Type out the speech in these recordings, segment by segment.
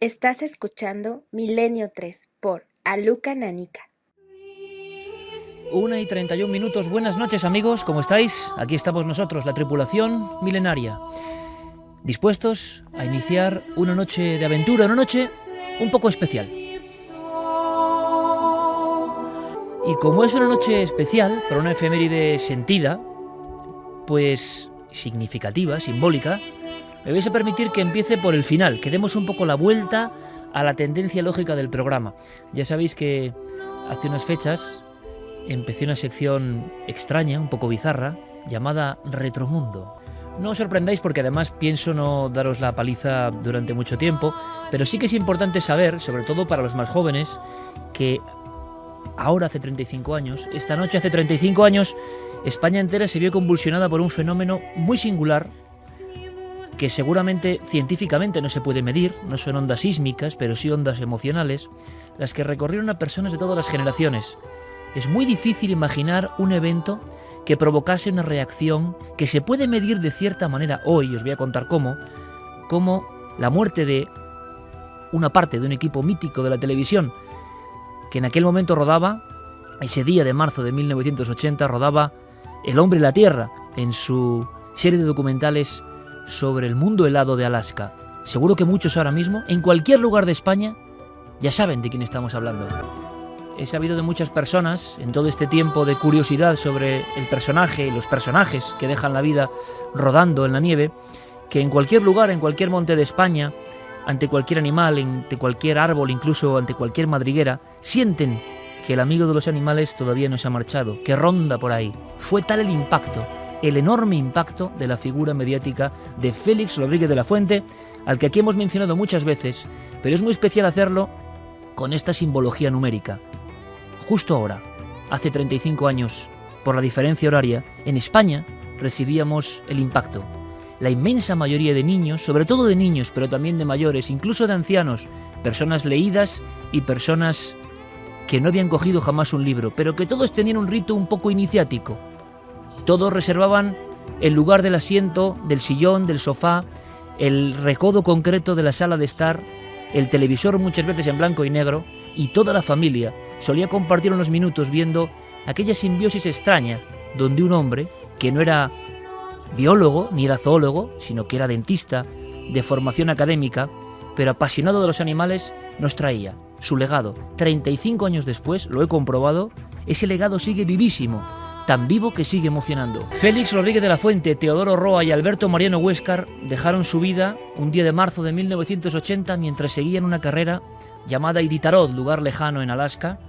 Estás escuchando Milenio 3 por Aluka Nanika. 1:31. Buenas noches, amigos, ¿cómo estáis? Aquí estamos nosotros, la tripulación milenaria, dispuestos a iniciar una noche de aventura, una noche un poco especial. Y como es una noche especial, para una efeméride sentida, pues significativa, simbólica, me vais a permitir que empiece por el final, que demos un poco la vuelta a la tendencia lógica del programa. Ya sabéis que hace unas fechas empecé una sección extraña, un poco bizarra, llamada Retromundo. No os sorprendáis porque además pienso no daros la paliza durante mucho tiempo, pero sí que es importante saber, sobre todo para los más jóvenes, que ahora hace 35 años, esta noche hace 35 años, España entera se vio convulsionada por un fenómeno muy singular que seguramente científicamente no se puede medir, no son ondas sísmicas, pero sí ondas emocionales, las que recorrieron a personas de todas las generaciones. Es muy difícil imaginar un evento que provocase una reacción que se puede medir de cierta manera hoy, os voy a contar cómo la muerte de una parte de un equipo mítico de la televisión, que en aquel momento rodaba, ese día de marzo de 1980, rodaba El hombre y la tierra, en su serie de documentales sobre el mundo helado de Alaska. Seguro que muchos ahora mismo, en cualquier lugar de España, ya saben de quién estamos hablando. He sabido de muchas personas, en todo este tiempo de curiosidad sobre el personaje y los personajes que dejan la vida rodando en la nieve, que en cualquier lugar, en cualquier monte de España, ante cualquier animal, ante cualquier árbol, incluso ante cualquier madriguera, sienten que el amigo de los animales todavía no se ha marchado, que ronda por ahí. Fue tal el impacto, el enorme impacto de la figura mediática de Félix Rodríguez de la Fuente, al que aquí hemos mencionado muchas veces, pero es muy especial hacerlo con esta simbología numérica. Justo ahora, hace 35 años, por la diferencia horaria, en España recibíamos el impacto. La inmensa mayoría de niños, sobre todo de niños, pero también de mayores, incluso de ancianos, personas leídas y personas que no habían cogido jamás un libro, pero que todos tenían un rito un poco iniciático. Todos reservaban el lugar del asiento, del sillón, del sofá, el recodo concreto de la sala de estar, el televisor muchas veces en blanco y negro, y toda la familia solía compartir unos minutos viendo aquella simbiosis extraña donde un hombre, que no era biólogo ni era zoólogo, sino que era dentista de formación académica, pero apasionado de los animales, nos traía su legado. 35 años después, lo he comprobado, ese legado sigue vivísimo, tan vivo que sigue emocionando. Félix Rodríguez de la Fuente, Teodoro Roa y Alberto Mariano Huéscar dejaron su vida un día de marzo de 1980 mientras seguían una carrera llamada Iditarod, lugar lejano en Alaska,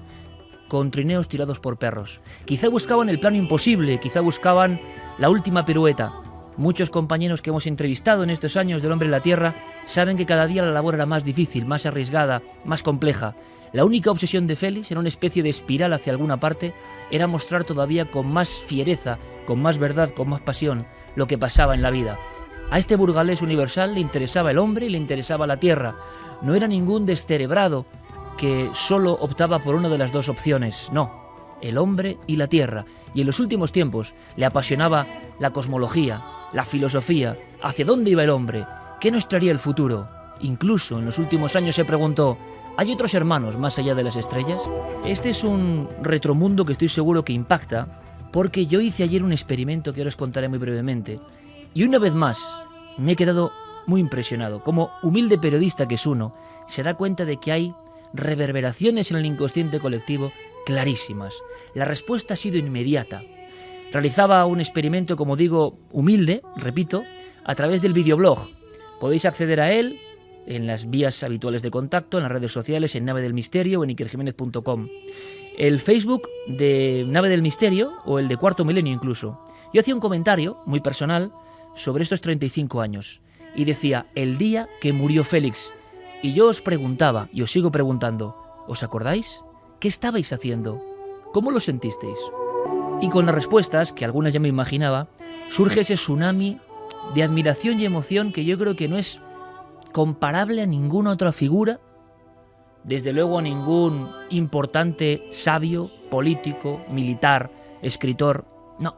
con trineos tirados por perros. Quizá buscaban el plano imposible, quizá buscaban la última pirueta. Muchos compañeros que hemos entrevistado en estos años del hombre en la tierra saben que cada día la labor era más difícil, más arriesgada, más compleja. La única obsesión de Félix, en una especie de espiral hacia alguna parte, era mostrar todavía con más fiereza, con más verdad, con más pasión, lo que pasaba en la vida. A este burgalés universal le interesaba el hombre y le interesaba la tierra. No era ningún descerebrado que solo optaba por una de las dos opciones, no, el hombre y la tierra. Y en los últimos tiempos le apasionaba la cosmología, la filosofía, hacia dónde iba el hombre, qué nos traería el futuro. Incluso en los últimos años se preguntó, ¿hay otros hermanos más allá de las estrellas? Este es un retromundo que estoy seguro que impacta, porque yo hice ayer un experimento que ahora os contaré muy brevemente, y una vez más me he quedado muy impresionado. Como humilde periodista que es uno, se da cuenta de que hay reverberaciones en el inconsciente colectivo clarísimas. La respuesta ha sido inmediata. Realizaba un experimento, como digo, humilde, repito, a través del videoblog. Podéis acceder a él en las vías habituales de contacto, en las redes sociales, en Nave del Misterio o en ikerjiménez.com. El Facebook de Nave del Misterio o el de Cuarto Milenio incluso. Yo hacía un comentario muy personal sobre estos 35 años y decía, el día que murió Félix. Y yo os preguntaba, y os sigo preguntando, ¿os acordáis? ¿Qué estabais haciendo? ¿Cómo lo sentisteis? Y con las respuestas, que algunas ya me imaginaba, surge ese tsunami de admiración y emoción que yo creo que no es comparable a ninguna otra figura, desde luego a ningún importante sabio, político, militar, escritor. No,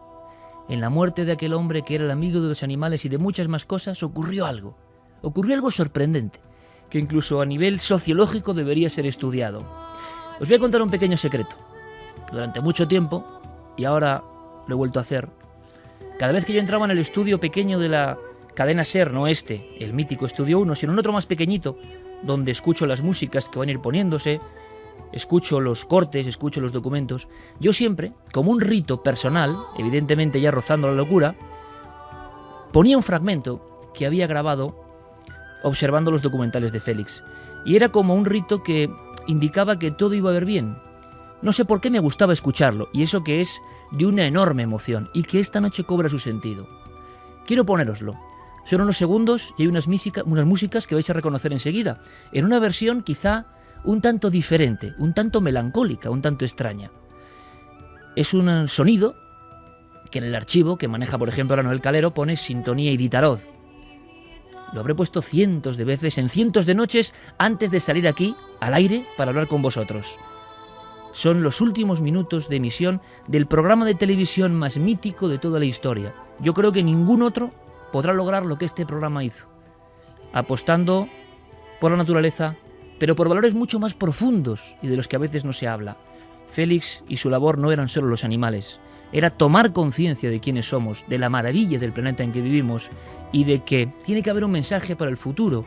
en la muerte de aquel hombre que era el amigo de los animales y de muchas más cosas ocurrió algo sorprendente, que incluso a nivel sociológico debería ser estudiado. Os voy a contar un pequeño secreto. Durante mucho tiempo, y ahora lo he vuelto a hacer, cada vez que yo entraba en el estudio pequeño de la cadena SER, no este, el mítico Estudio 1, sino en otro más pequeñito, donde escucho las músicas que van a ir poniéndose, escucho los cortes, escucho los documentos, yo siempre, como un rito personal, evidentemente ya rozando la locura, ponía un fragmento que había grabado observando los documentales de Félix. Y era como un rito que indicaba que todo iba a ir bien. No sé por qué me gustaba escucharlo, y eso que es de una enorme emoción, y que esta noche cobra su sentido. Quiero ponéroslo. Son unos segundos y hay unas músicas que vais a reconocer enseguida, en una versión quizá un tanto diferente, un tanto melancólica, un tanto extraña. Es un sonido que en el archivo que maneja, por ejemplo, ahora Noel Calero, pone sintonía y Ditaroz. Lo habré puesto cientos de veces, en cientos de noches, antes de salir aquí, al aire, para hablar con vosotros. Son los últimos minutos de emisión del programa de televisión más mítico de toda la historia. Yo creo que ningún otro podrá lograr lo que este programa hizo, apostando por la naturaleza, pero por valores mucho más profundos y de los que a veces no se habla. Félix y su labor no eran solo los animales, era tomar conciencia de quiénes somos, de la maravilla del planeta en que vivimos y de que tiene que haber un mensaje para el futuro,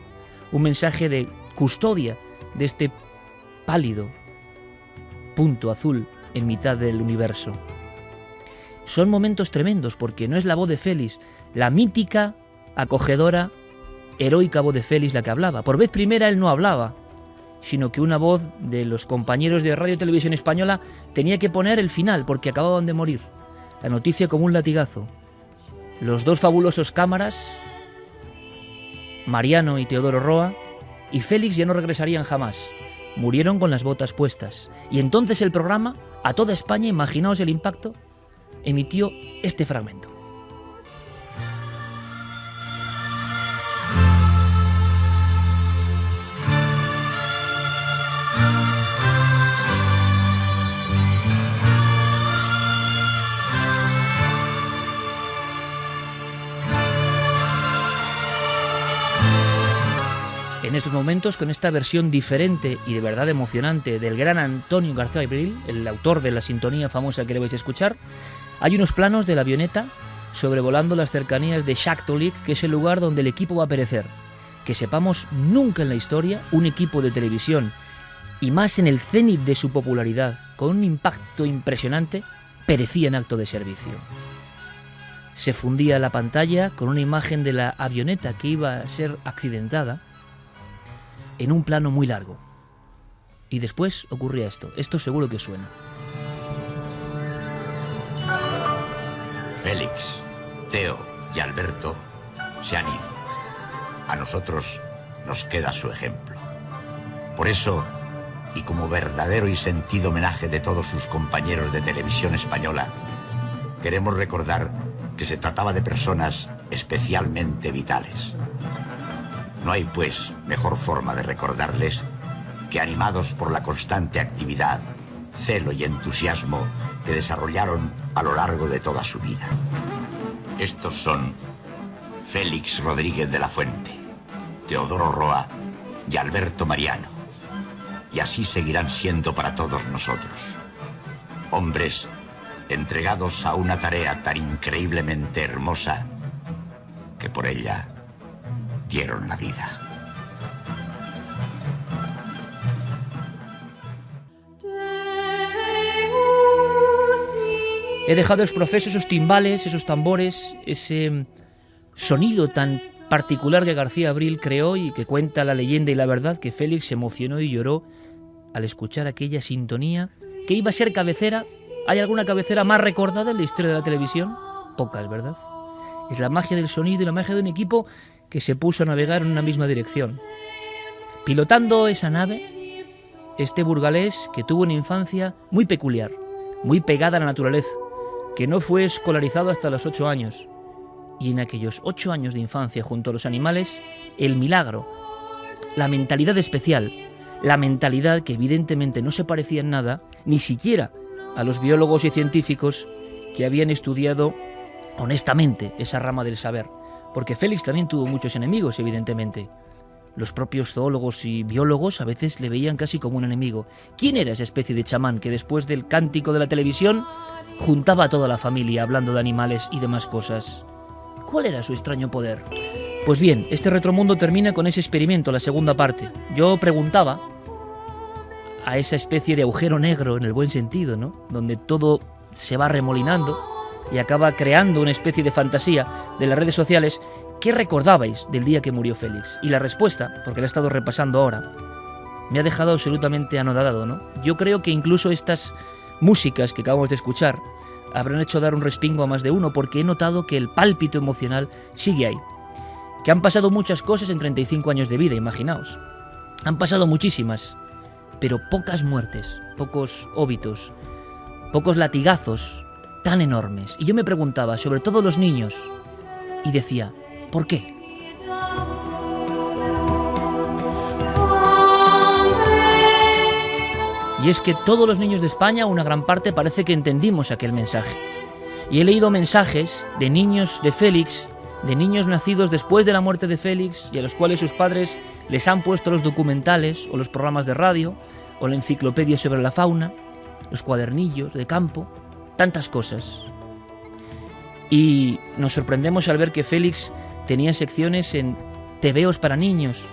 un mensaje de custodia de este pálido punto azul en mitad del universo. Son momentos tremendos porque no es la voz de Félix, la mítica, acogedora, heroica voz de Félix la que hablaba. Por vez primera él no hablaba, sino que una voz de los compañeros de Radio y Televisión Española tenía que poner el final porque acababan de morir. La noticia como un latigazo. Los dos fabulosos cámaras, Mariano y Teodoro Roa, y Félix ya no regresarían jamás. Murieron con las botas puestas. Y entonces el programa, a toda España, imaginaos el impacto, emitió este fragmento. En estos momentos, con esta versión diferente y de verdad emocionante del gran Antonio García Abril, el autor de la sintonía famosa que le vais a escuchar, hay unos planos de la avioneta sobrevolando las cercanías de Shakhtolik, que es el lugar donde el equipo va a perecer. Que sepamos, nunca en la historia un equipo de televisión, y más en el cenit de su popularidad, con un impacto impresionante, perecía en acto de servicio. Se fundía la pantalla con una imagen de la avioneta que iba a ser accidentada, en un plano muy largo. Y después ocurría esto. Esto seguro que suena. Félix, Teo y Alberto se han ido. A nosotros nos queda su ejemplo. Por eso, y como verdadero y sentido homenaje de todos sus compañeros de Televisión Española, queremos recordar que se trataba de personas especialmente vitales. No hay, pues, mejor forma de recordarles que animados por la constante actividad, celo y entusiasmo que desarrollaron a lo largo de toda su vida. Estos son Félix Rodríguez de la Fuente, Teodoro Roa y Alberto Mariano. Y así seguirán siendo para todos nosotros. Hombres entregados a una tarea tan increíblemente hermosa que por ella dieron la vida. He dejado exprofeso esos timbales, esos tambores, ese sonido tan particular que García Abril creó y que cuenta la leyenda y la verdad que Félix se emocionó y lloró al escuchar aquella sintonía que iba a ser cabecera. ¿Hay alguna cabecera más recordada en la historia de la televisión? Pocas, ¿verdad? Es la magia del sonido y la magia de un equipo que se puso a navegar en una misma dirección. Pilotando esa nave, este burgalés que tuvo una infancia muy peculiar, muy pegada a la naturaleza, que no fue escolarizado hasta los 8 años. Y en aquellos 8 años de infancia junto a los animales, el milagro, la mentalidad especial, la mentalidad que evidentemente no se parecía en nada, ni siquiera a los biólogos y científicos que habían estudiado honestamente esa rama del saber. Porque Félix también tuvo muchos enemigos, evidentemente. Los propios zoólogos y biólogos a veces le veían casi como un enemigo. ¿Quién era esa especie de chamán que después del cántico de la televisión juntaba a toda la familia hablando de animales y demás cosas? ¿Cuál era su extraño poder? Pues bien, este retromundo termina con ese experimento, la segunda parte. Yo preguntaba a esa especie de agujero negro, en el buen sentido, ¿no?, donde todo se va remolinando y acaba creando una especie de fantasía de las redes sociales. ¿Qué recordabais del día que murió Félix? Y la respuesta, porque la he estado repasando ahora, me ha dejado absolutamente anodado, ¿no? Yo creo que incluso estas músicas que acabamos de escuchar habrán hecho dar un respingo a más de uno, porque he notado que el pálpito emocional sigue ahí. Que han pasado muchas cosas en 35 años de vida, imaginaos. Han pasado muchísimas, pero pocas muertes, pocos óbitos, pocos latigazos tan enormes. Y yo me preguntaba, sobre todo los niños, y decía, ¿por qué? Y es que todos los niños de España, una gran parte, parece que entendimos aquel mensaje. Y he leído mensajes de niños de Félix, de niños nacidos después de la muerte de Félix y a los cuales sus padres les han puesto los documentales o los programas de radio o la enciclopedia sobre la fauna, los cuadernillos de campo, tantas cosas. Y nos sorprendemos al ver que Félix tenía secciones en tebeos para niños,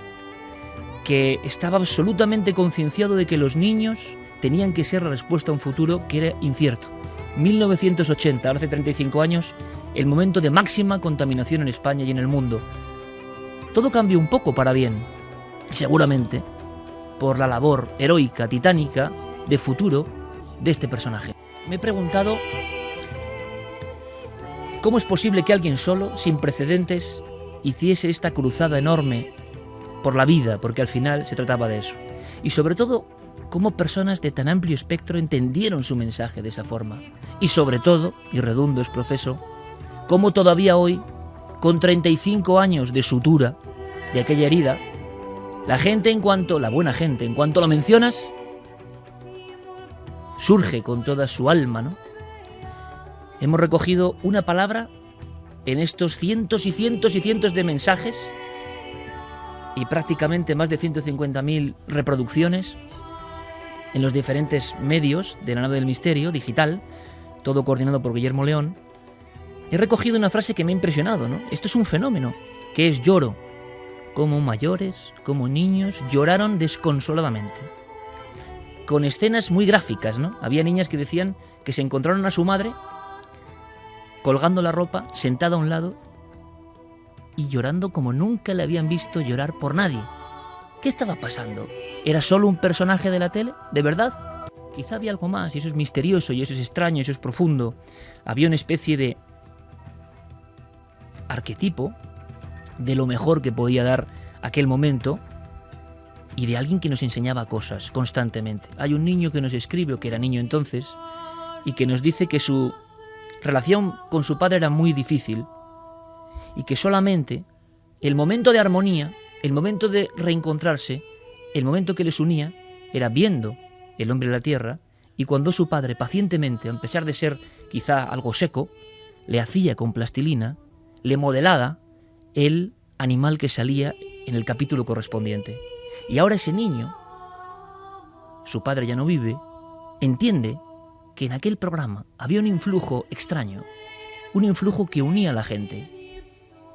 que estaba absolutamente concienciado de que los niños tenían que ser la respuesta a un futuro que era incierto. 1980, hace 35 años, el momento de máxima contaminación en España y en el mundo. Todo cambió un poco para bien, seguramente por la labor heroica, titánica, de futuro de este personaje. Me he preguntado cómo es posible que alguien solo, sin precedentes, hiciese esta cruzada enorme por la vida, porque al final se trataba de eso. Y sobre todo, cómo personas de tan amplio espectro entendieron su mensaje de esa forma. Y sobre todo, y redundo es profeso, cómo todavía hoy, con 35 años de sutura de aquella herida, la buena gente, en cuanto lo mencionas, surge con toda su alma, ¿no? Hemos recogido una palabra en estos cientos y cientos y cientos de mensajes y prácticamente más de 150.000 reproducciones en los diferentes medios de la nave del misterio, digital, todo coordinado por Guillermo León. He recogido una frase que me ha impresionado, ¿no? Esto es un fenómeno, que es lloro. Como mayores, como niños, lloraron desconsoladamente. Con escenas muy gráficas, ¿no? Había niñas que decían que se encontraron a su madre colgando la ropa, sentada a un lado y llorando como nunca le habían visto llorar por nadie. ¿Qué estaba pasando? ¿Era solo un personaje de la tele? ¿De verdad? Quizá había algo más, y eso es misterioso, y eso es extraño, y eso es profundo. Había una especie de arquetipo de lo mejor que podía dar aquel momento y de alguien que nos enseñaba cosas constantemente. Hay un niño que nos escribe, o que era niño entonces, y que nos dice que su relación con su padre era muy difícil y que solamente el momento de armonía, el momento de reencontrarse, el momento que les unía era viendo El hombre y la tierra, y cuando su padre pacientemente, a pesar de ser quizá algo seco, le hacía con plastilina, le modelaba el animal que salía en el capítulo correspondiente. Y ahora ese niño, su padre ya no vive, entiende que en aquel programa había un influjo extraño, un influjo que unía a la gente.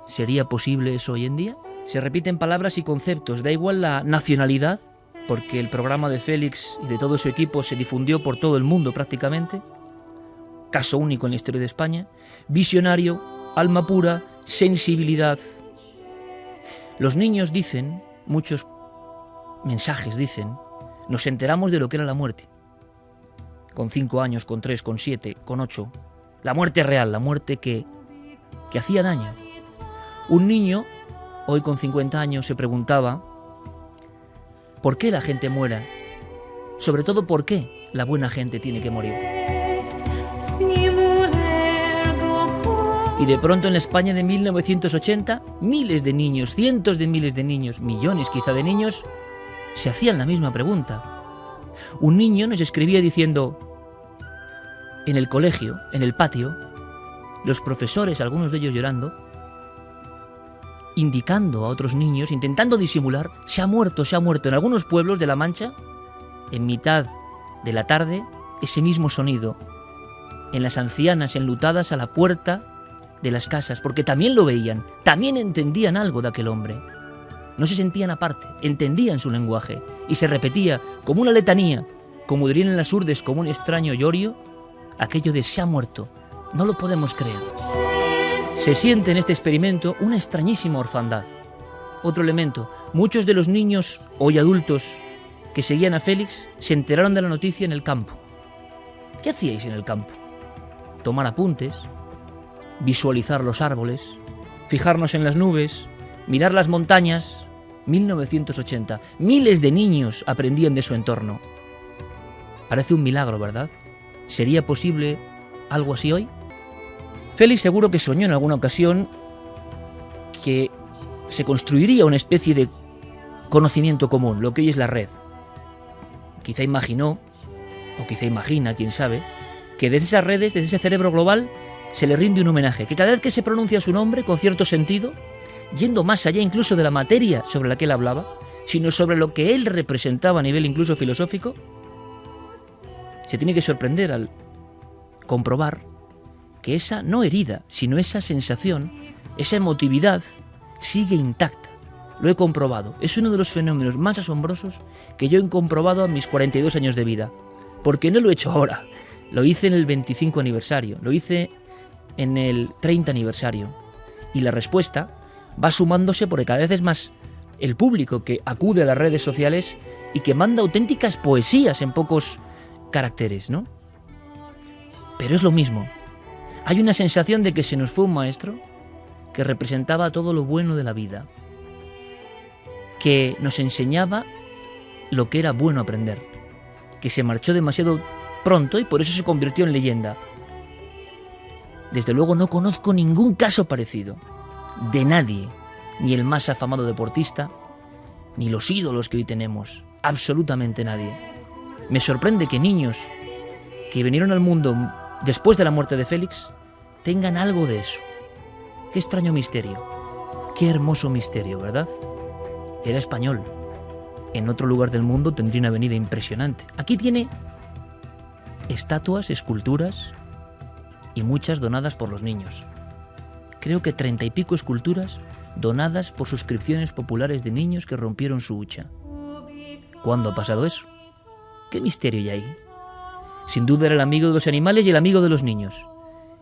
¿Sería posible eso hoy en día? Se repiten palabras y conceptos, da igual la nacionalidad, porque el programa de Félix y de todo su equipo se difundió por todo el mundo prácticamente, caso único en la historia de España, visionario, alma pura, sensibilidad. Los niños dicen, muchos mensajes dicen, nos enteramos de lo que era la muerte. Con 5 años, con 3, con 7, con 8. La muerte real, la muerte que hacía daño. Un niño, hoy con 50 años, se preguntaba ¿por qué la gente muera? Sobre todo, ¿por qué la buena gente tiene que morir? Y de pronto en la España de 1980, miles de niños, cientos de miles de niños, millones quizá de niños, se hacían la misma pregunta. Un niño nos escribía diciendo, en el colegio, en el patio, los profesores, algunos de ellos llorando, indicando a otros niños, intentando disimular, se ha muerto, se ha muerto. En algunos pueblos de La Mancha, en mitad de la tarde, ese mismo sonido, en las ancianas enlutadas a la puerta de las casas, porque también lo veían, también entendían algo de aquel hombre. No se sentían aparte, entendían su lenguaje, y se repetía como una letanía, como dirían en las urdes, como un extraño llorio, aquello de se ha muerto, no lo podemos creer. Se siente en este experimento una extrañísima orfandad. Otro elemento, muchos de los niños, hoy adultos, que seguían a Félix, se enteraron de la noticia en el campo. ¿Qué hacíais en el campo? Tomar apuntes, visualizar los árboles, fijarnos en las nubes, mirar las montañas. 1980. Miles de niños aprendían de su entorno. Parece un milagro, ¿verdad? ¿Sería posible algo así hoy? Félix seguro que soñó en alguna ocasión que se construiría una especie de conocimiento común, lo que hoy es la red. Quizá imaginó, o quizá imagina, quién sabe, que desde esas redes, desde ese cerebro global, se le rinde un homenaje, que cada vez que se pronuncia su nombre con cierto sentido, yendo más allá incluso de la materia sobre la que él hablaba, sino sobre lo que él representaba a nivel incluso filosófico, se tiene que sorprender al comprobar que esa no herida, sino esa sensación, esa emotividad, sigue intacta. Lo he comprobado. Es uno de los fenómenos más asombrosos que yo he comprobado a mis 42 años de vida. Porque no lo he hecho ahora. Lo hice en el 25 aniversario, lo hice en el 30 aniversario. Y la respuesta va sumándose porque cada vez es más el público que acude a las redes sociales y que manda auténticas poesías en pocos caracteres, ¿no? Pero es lo mismo. Hay una sensación de que se nos fue un maestro que representaba todo lo bueno de la vida, que nos enseñaba lo que era bueno aprender, que se marchó demasiado pronto y por eso se convirtió en leyenda. Desde luego no conozco ningún caso parecido, de nadie, ni el más afamado deportista, ni los ídolos que hoy tenemos, absolutamente nadie. Me sorprende que niños que vinieron al mundo después de la muerte de Félix tengan algo de eso. Qué extraño misterio, qué hermoso misterio, ¿verdad? Era español. En otro lugar del mundo tendría una avenida impresionante. Aquí tiene estatuas, esculturas y muchas donadas por los niños. Creo que 30 y pico esculturas donadas por suscripciones populares de niños que rompieron su hucha. ¿Cuándo ha pasado eso? ¿Qué misterio hay ahí? Sin duda era el amigo de los animales y el amigo de los niños.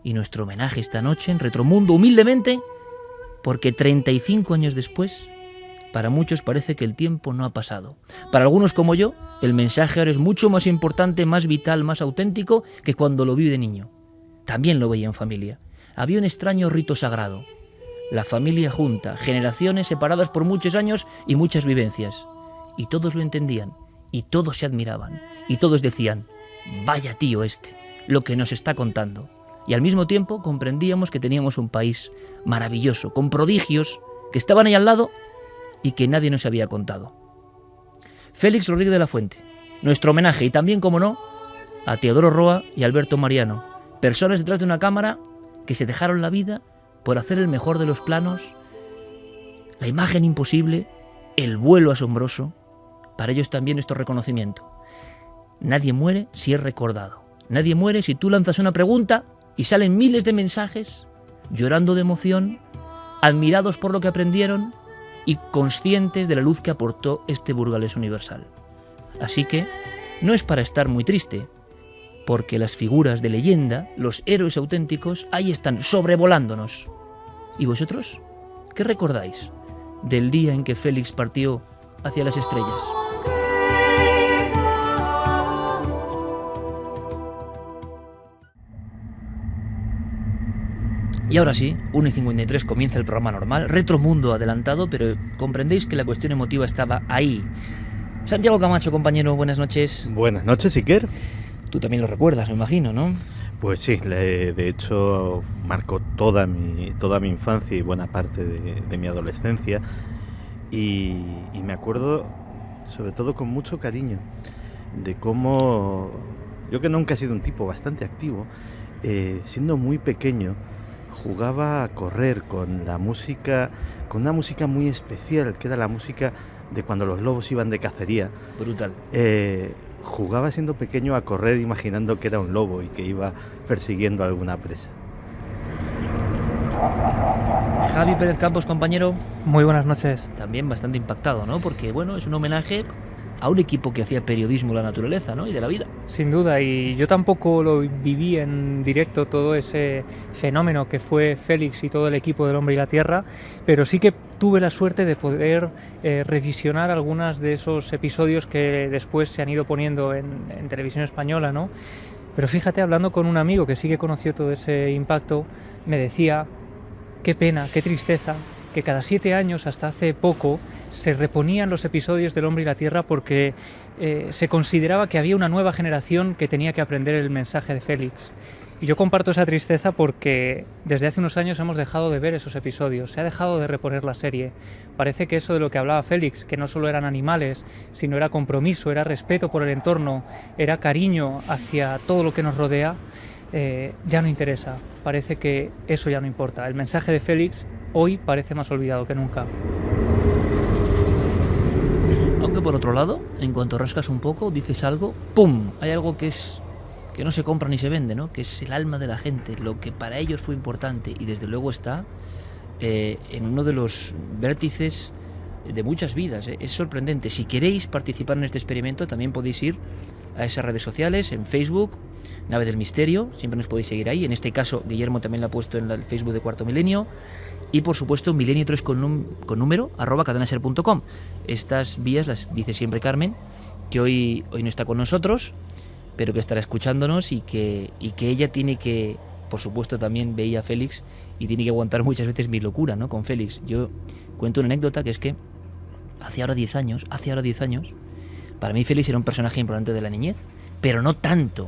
Y nuestro homenaje esta noche en Retromundo, humildemente, porque 35 años después, para muchos parece que el tiempo no ha pasado. Para algunos como yo, el mensaje ahora es mucho más importante, más vital, más auténtico que cuando lo vi de niño. También lo veía en familia. Había un extraño rito sagrado. La familia junta, generaciones separadas por muchos años y muchas vivencias. Y todos lo entendían, y todos se admiraban, y todos decían, vaya tío este, lo que nos está contando. Y al mismo tiempo comprendíamos que teníamos un país maravilloso, con prodigios que estaban ahí al lado y que nadie nos había contado. Félix Rodríguez de la Fuente, nuestro homenaje, y también, como no, a Teodoro Roa y Alberto Mariano, personas detrás de una cámara que se dejaron la vida por hacer el mejor de los planos, la imagen imposible, el vuelo asombroso. Para ellos también nuestro reconocimiento. Nadie muere si es recordado. Nadie muere si tú lanzas una pregunta y salen miles de mensajes llorando de emoción, admirados por lo que aprendieron y conscientes de la luz que aportó este burgalés universal. Así que no es para estar muy triste, porque las figuras de leyenda, los héroes auténticos, ahí están sobrevolándonos. ¿Y vosotros? ¿Qué recordáis del día en que Félix partió hacia las estrellas? Y ahora sí, 1:53 comienza el programa normal, Retromundo adelantado, pero comprendéis que la cuestión emotiva estaba ahí. Santiago Camacho, compañero, buenas noches. Buenas noches, Iker. Tú también lo recuerdas, me imagino, ¿no? Pues sí, de hecho marcó toda mi infancia y buena parte de mi adolescencia y me acuerdo sobre todo con mucho cariño de cómo yo, que nunca he sido un tipo bastante activo, siendo muy pequeño jugaba a correr con la música, con una música muy especial, que era la música de cuando los lobos iban de cacería. Brutal. Jugaba siendo pequeño a correr imaginando que era un lobo y que iba persiguiendo a alguna presa. Javi Pérez Campos, compañero, Muy buenas noches. también bastante impactado, ¿no? Porque, bueno, es un homenaje a un equipo que hacía periodismo de la naturaleza, ¿no? Y de la vida. Sin duda, y yo tampoco lo viví en directo todo ese fenómeno que fue Félix y todo el equipo del Hombre y la Tierra, pero sí que tuve la suerte de poder revisionar algunos de esos episodios que después se han ido poniendo en televisión española, ¿no? Pero fíjate, hablando con un amigo que sí que conoció todo ese impacto, me decía, qué pena, qué tristeza, que cada 7 años, hasta hace poco, se reponían los episodios del Hombre y la Tierra porque se consideraba que había una nueva generación que tenía que aprender el mensaje de Félix. Y yo comparto esa tristeza porque desde hace unos años hemos dejado de ver esos episodios, se ha dejado de reponer la serie. Parece que eso de lo que hablaba Félix, que no solo eran animales, sino era compromiso, era respeto por el entorno, era cariño hacia todo lo que nos rodea, ya no interesa. Parece que eso ya no importa. El mensaje de Félix hoy parece más olvidado que nunca. Aunque por otro lado, en cuanto rascas un poco, dices algo, ¡pum! Hay algo que no se compra ni se vende, ¿no? Que es el alma de la gente, lo que para ellos fue importante y desde luego está en uno de los vértices de muchas vidas. Es sorprendente. Si queréis participar en este experimento, también podéis ir a esas redes sociales, en Facebook, Nave del Misterio, siempre nos podéis seguir ahí. En este caso, Guillermo también lo ha puesto en el Facebook de Cuarto Milenio. Y por supuesto, milenio3 con número, @cadenaser.com. Estas vías las dice siempre Carmen, que hoy no está con nosotros, pero que estará escuchándonos y que ella tiene que, por supuesto, también veía a Félix y tiene que aguantar muchas veces mi locura, ¿no? Con Félix. Yo cuento una anécdota que es que hace ahora 10 años, para mí Félix era un personaje importante de la niñez, pero no tanto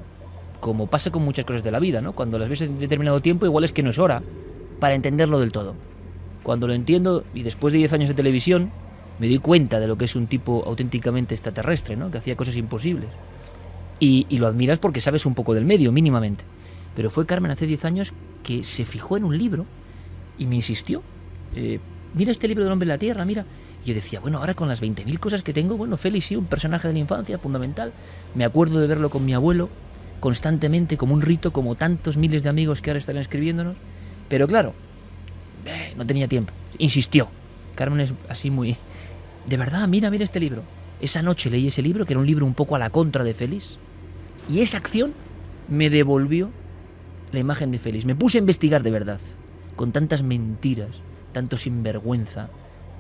como pasa con muchas cosas de la vida, ¿no? Cuando las ves en determinado tiempo, igual es que no es hora para entenderlo del todo. Cuando lo entiendo, y después de 10 años de televisión, me doy cuenta de lo que es un tipo auténticamente extraterrestre, ¿no? Que hacía cosas imposibles. Y lo admiras porque sabes un poco del medio, mínimamente. Pero fue Carmen hace 10 años que se fijó en un libro y me insistió. Mira este libro del Hombre y la Tierra, mira. Y yo decía, bueno, ahora con las 20.000 cosas que tengo, bueno, Félix sí, un personaje de la infancia fundamental. Me acuerdo de verlo con mi abuelo constantemente, como un rito, como tantos miles de amigos que ahora están escribiéndonos. Pero claro, no tenía tiempo. Insistió. Carmen es así muy... De verdad, mira este libro. Esa noche leí ese libro, que era un libro un poco a la contra de Félix. Y esa acción me devolvió la imagen de Félix. Me puse a investigar de verdad. Con tantas mentiras, tanto sinvergüenza,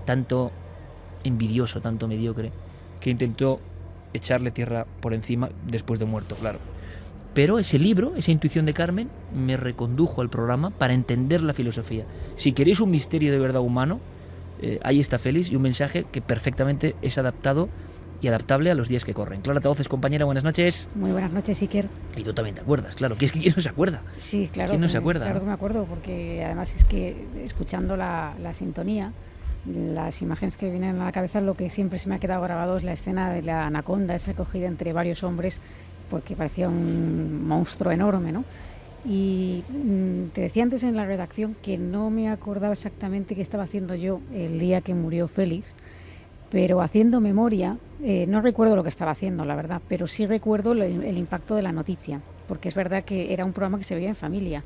tanto envidioso, tanto mediocre, que intentó echarle tierra por encima después de muerto, claro. Pero ese libro, esa intuición de Carmen, me recondujo al programa para entender la filosofía. Si queréis un misterio de verdad humano, ahí está Félix y un mensaje que perfectamente es adaptado y adaptable a los días que corren. Clara Tavoces, compañera, buenas noches. Muy buenas noches, Iker. Y tú también te acuerdas, claro. ¿Quién no se acuerda? Sí, claro. ¿Quién no se acuerda? Claro que me acuerdo, porque además es que escuchando la sintonía, las imágenes que vienen a la cabeza, lo que siempre se me ha quedado grabado es la escena de la anaconda, esa cogida entre varios hombres, porque parecía un monstruo enorme, ¿no? Y te decía antes en la redacción que no me acordaba exactamente qué estaba haciendo yo el día que murió Félix, pero haciendo memoria, no recuerdo lo que estaba haciendo, la verdad, pero sí recuerdo el impacto de la noticia, porque es verdad que era un programa que se veía en familia,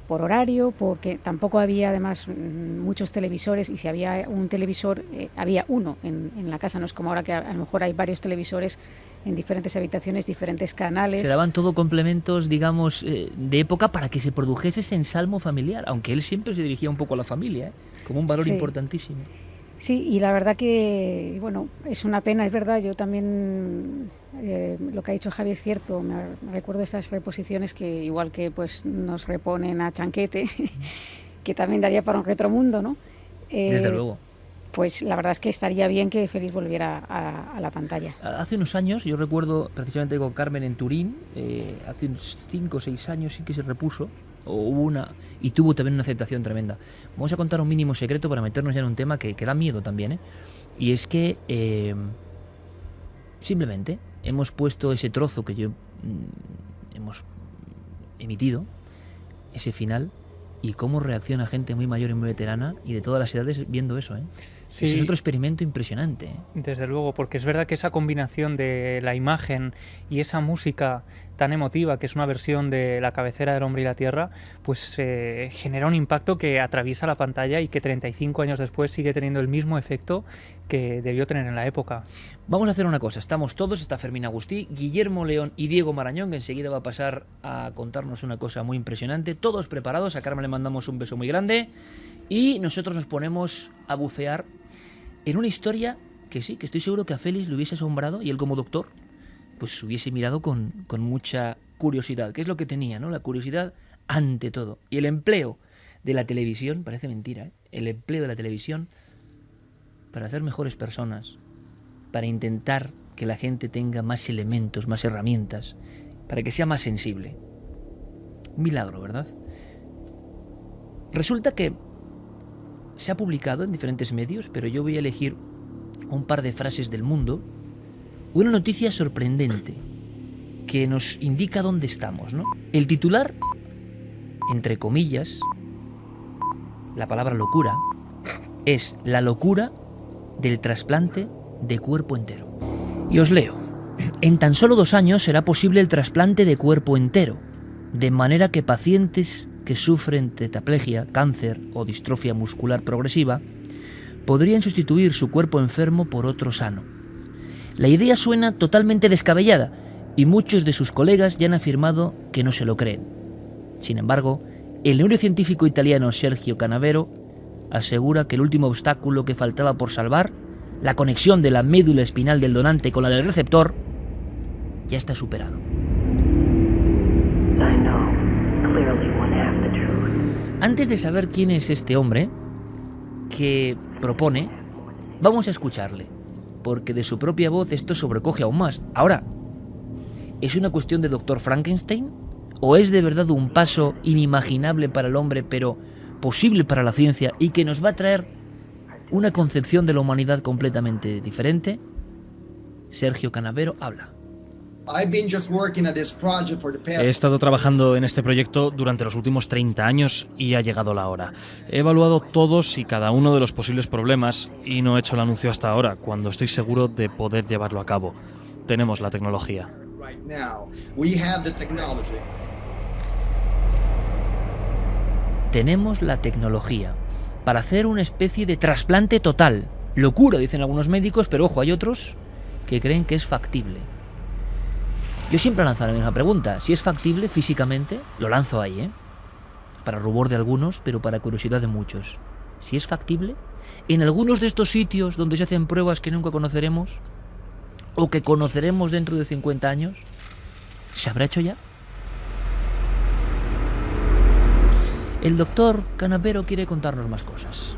por horario, porque tampoco había además muchos televisores, y si había un televisor, había uno en la casa, no es como ahora que a lo mejor hay varios televisores en diferentes habitaciones, diferentes canales. Se daban todo complementos, digamos, de época para que se produjese ese ensalmo familiar, aunque él siempre se dirigía un poco a la familia, como un valor importantísimo. Sí, y la verdad que, bueno, es una pena, es verdad, yo también, lo que ha dicho Javi es cierto, me recuerdo estas reposiciones que igual que pues nos reponen a Chanquete, que también daría para un retromundo, ¿no? Desde luego. Pues la verdad es que estaría bien que Félix volviera a la pantalla. Hace unos años, yo recuerdo precisamente con Carmen en Turín, hace unos 5 o 6 años sí que se repuso, o hubo una, y tuvo también una aceptación tremenda. Vamos a contar un mínimo secreto para meternos ya en un tema que da miedo también, ¿eh? Y es que simplemente hemos puesto ese trozo que hemos emitido, ese final, y cómo reacciona gente muy mayor y muy veterana y de todas las edades viendo eso, ¿eh? Sí. Ese es otro experimento impresionante, ¿eh? Desde luego, porque es verdad que esa combinación de la imagen y esa música tan emotiva, que es una versión de La cabecera del hombre y la tierra, pues genera un impacto que atraviesa la pantalla y que 35 años después sigue teniendo el mismo efecto que debió tener en la época. Vamos a hacer una cosa, estamos todos, está Fermín Agustí, Guillermo León y Diego Marañón, que enseguida va a pasar a contarnos una cosa muy impresionante, todos preparados, a Carmen le mandamos un beso muy grande y nosotros nos ponemos a bucear en una historia que sí, que estoy seguro que a Félix le hubiese asombrado y él como doctor pues hubiese mirado con mucha curiosidad, que es lo que tenía, ¿no? La curiosidad ante todo. Y el empleo de la televisión, parece mentira, ¿eh? El empleo de la televisión para hacer mejores personas, para intentar que la gente tenga más elementos, más herramientas, para que sea más sensible. Un milagro, ¿verdad? Resulta que se ha publicado en diferentes medios, pero yo voy a elegir un par de frases del Mundo, una noticia sorprendente que nos indica dónde estamos, ¿no? El titular, entre comillas, la palabra locura, es la locura del trasplante de cuerpo entero. Y os leo. En tan solo 2 años será posible el trasplante de cuerpo entero, de manera que pacientes que sufren tetraplegia, cáncer o distrofia muscular progresiva podrían sustituir su cuerpo enfermo por otro sano. La idea suena totalmente descabellada y muchos de sus colegas ya han afirmado que no se lo creen. Sin embargo, el neurocientífico italiano Sergio Canavero asegura que el último obstáculo que faltaba por salvar, la conexión de la médula espinal del donante con la del receptor, ya está superado. Antes de saber quién es este hombre que propone, vamos a escucharle, porque de su propia voz esto sobrecoge aún más. Ahora, ¿es una cuestión de Dr. Frankenstein? ¿O es de verdad un paso inimaginable para el hombre, pero posible para la ciencia y que nos va a traer una concepción de la humanidad completamente diferente? Sergio Canavero habla. He estado trabajando en este proyecto durante los últimos 30 años y ha llegado la hora. He evaluado todos y cada uno de los posibles problemas y no he hecho el anuncio hasta ahora, cuando estoy seguro de poder llevarlo a cabo. Tenemos la tecnología. Tenemos la tecnología para hacer una especie de trasplante total. Locura, dicen algunos médicos, pero ojo, hay otros que creen que es factible. Yo siempre lanzo la misma pregunta. Si es factible físicamente, lo lanzo ahí, ¿eh? Para rubor de algunos, pero para curiosidad de muchos. Si es factible, en algunos de estos sitios donde se hacen pruebas que nunca conoceremos, o que conoceremos dentro de 50 años, ¿se habrá hecho ya? El doctor Canavero quiere contarnos más cosas.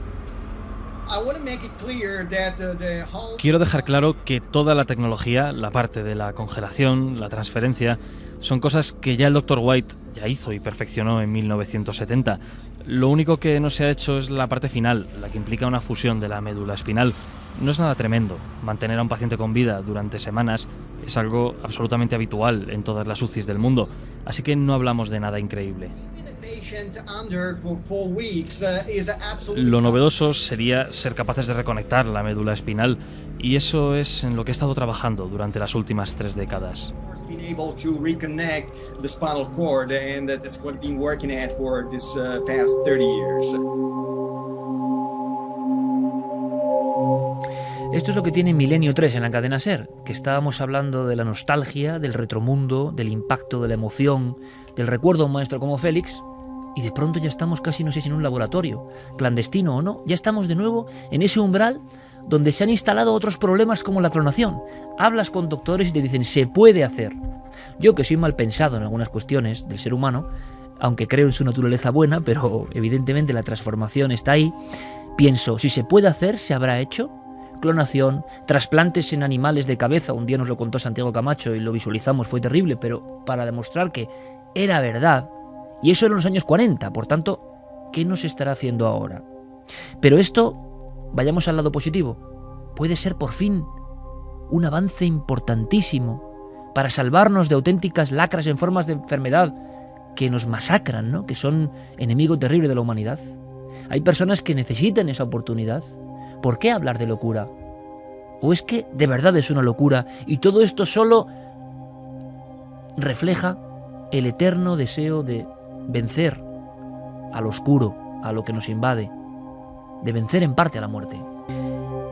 Quiero dejar claro que toda la tecnología, la parte de la congelación, la transferencia, son cosas que ya el Dr. White ya hizo y perfeccionó en 1970. Lo único que no se ha hecho es la parte final, la que implica una fusión de la médula espinal. No es nada tremendo. Mantener a un paciente con vida durante semanas es algo absolutamente habitual en todas las UCIs del mundo, así que no hablamos de nada increíble. Lo novedoso sería ser capaces de reconectar la médula espinal, y eso es en lo que he estado trabajando durante las últimas 3 décadas. Esto es lo que tiene Milenio 3 en la cadena SER, que estábamos hablando de la nostalgia, del retromundo, del impacto, de la emoción, del recuerdo a un maestro como Félix, y de pronto ya estamos casi, no sé si en un laboratorio, clandestino o no, ya estamos de nuevo en ese umbral donde se han instalado otros problemas como la clonación. Hablas con doctores y te dicen, se puede hacer. Yo, que soy mal pensado en algunas cuestiones del ser humano, aunque creo en su naturaleza buena, pero evidentemente la transformación está ahí, pienso, si se puede hacer, ¿se habrá hecho? Clonación, trasplantes en animales de cabeza, un día nos lo contó Santiago Camacho y lo visualizamos, fue terrible, pero para demostrar que era verdad, y eso era en los años 40, por tanto, ¿qué nos estará haciendo ahora? Pero esto, vayamos al lado positivo, puede ser por fin un avance importantísimo para salvarnos de auténticas lacras en formas de enfermedad que nos masacran, ¿no? Que son enemigos terribles de la humanidad. Hay personas que necesitan esa oportunidad. ¿Por qué hablar de locura? ¿O es que de verdad es una locura y todo esto solo refleja el eterno deseo de vencer al oscuro, a lo que nos invade, de vencer en parte a la muerte?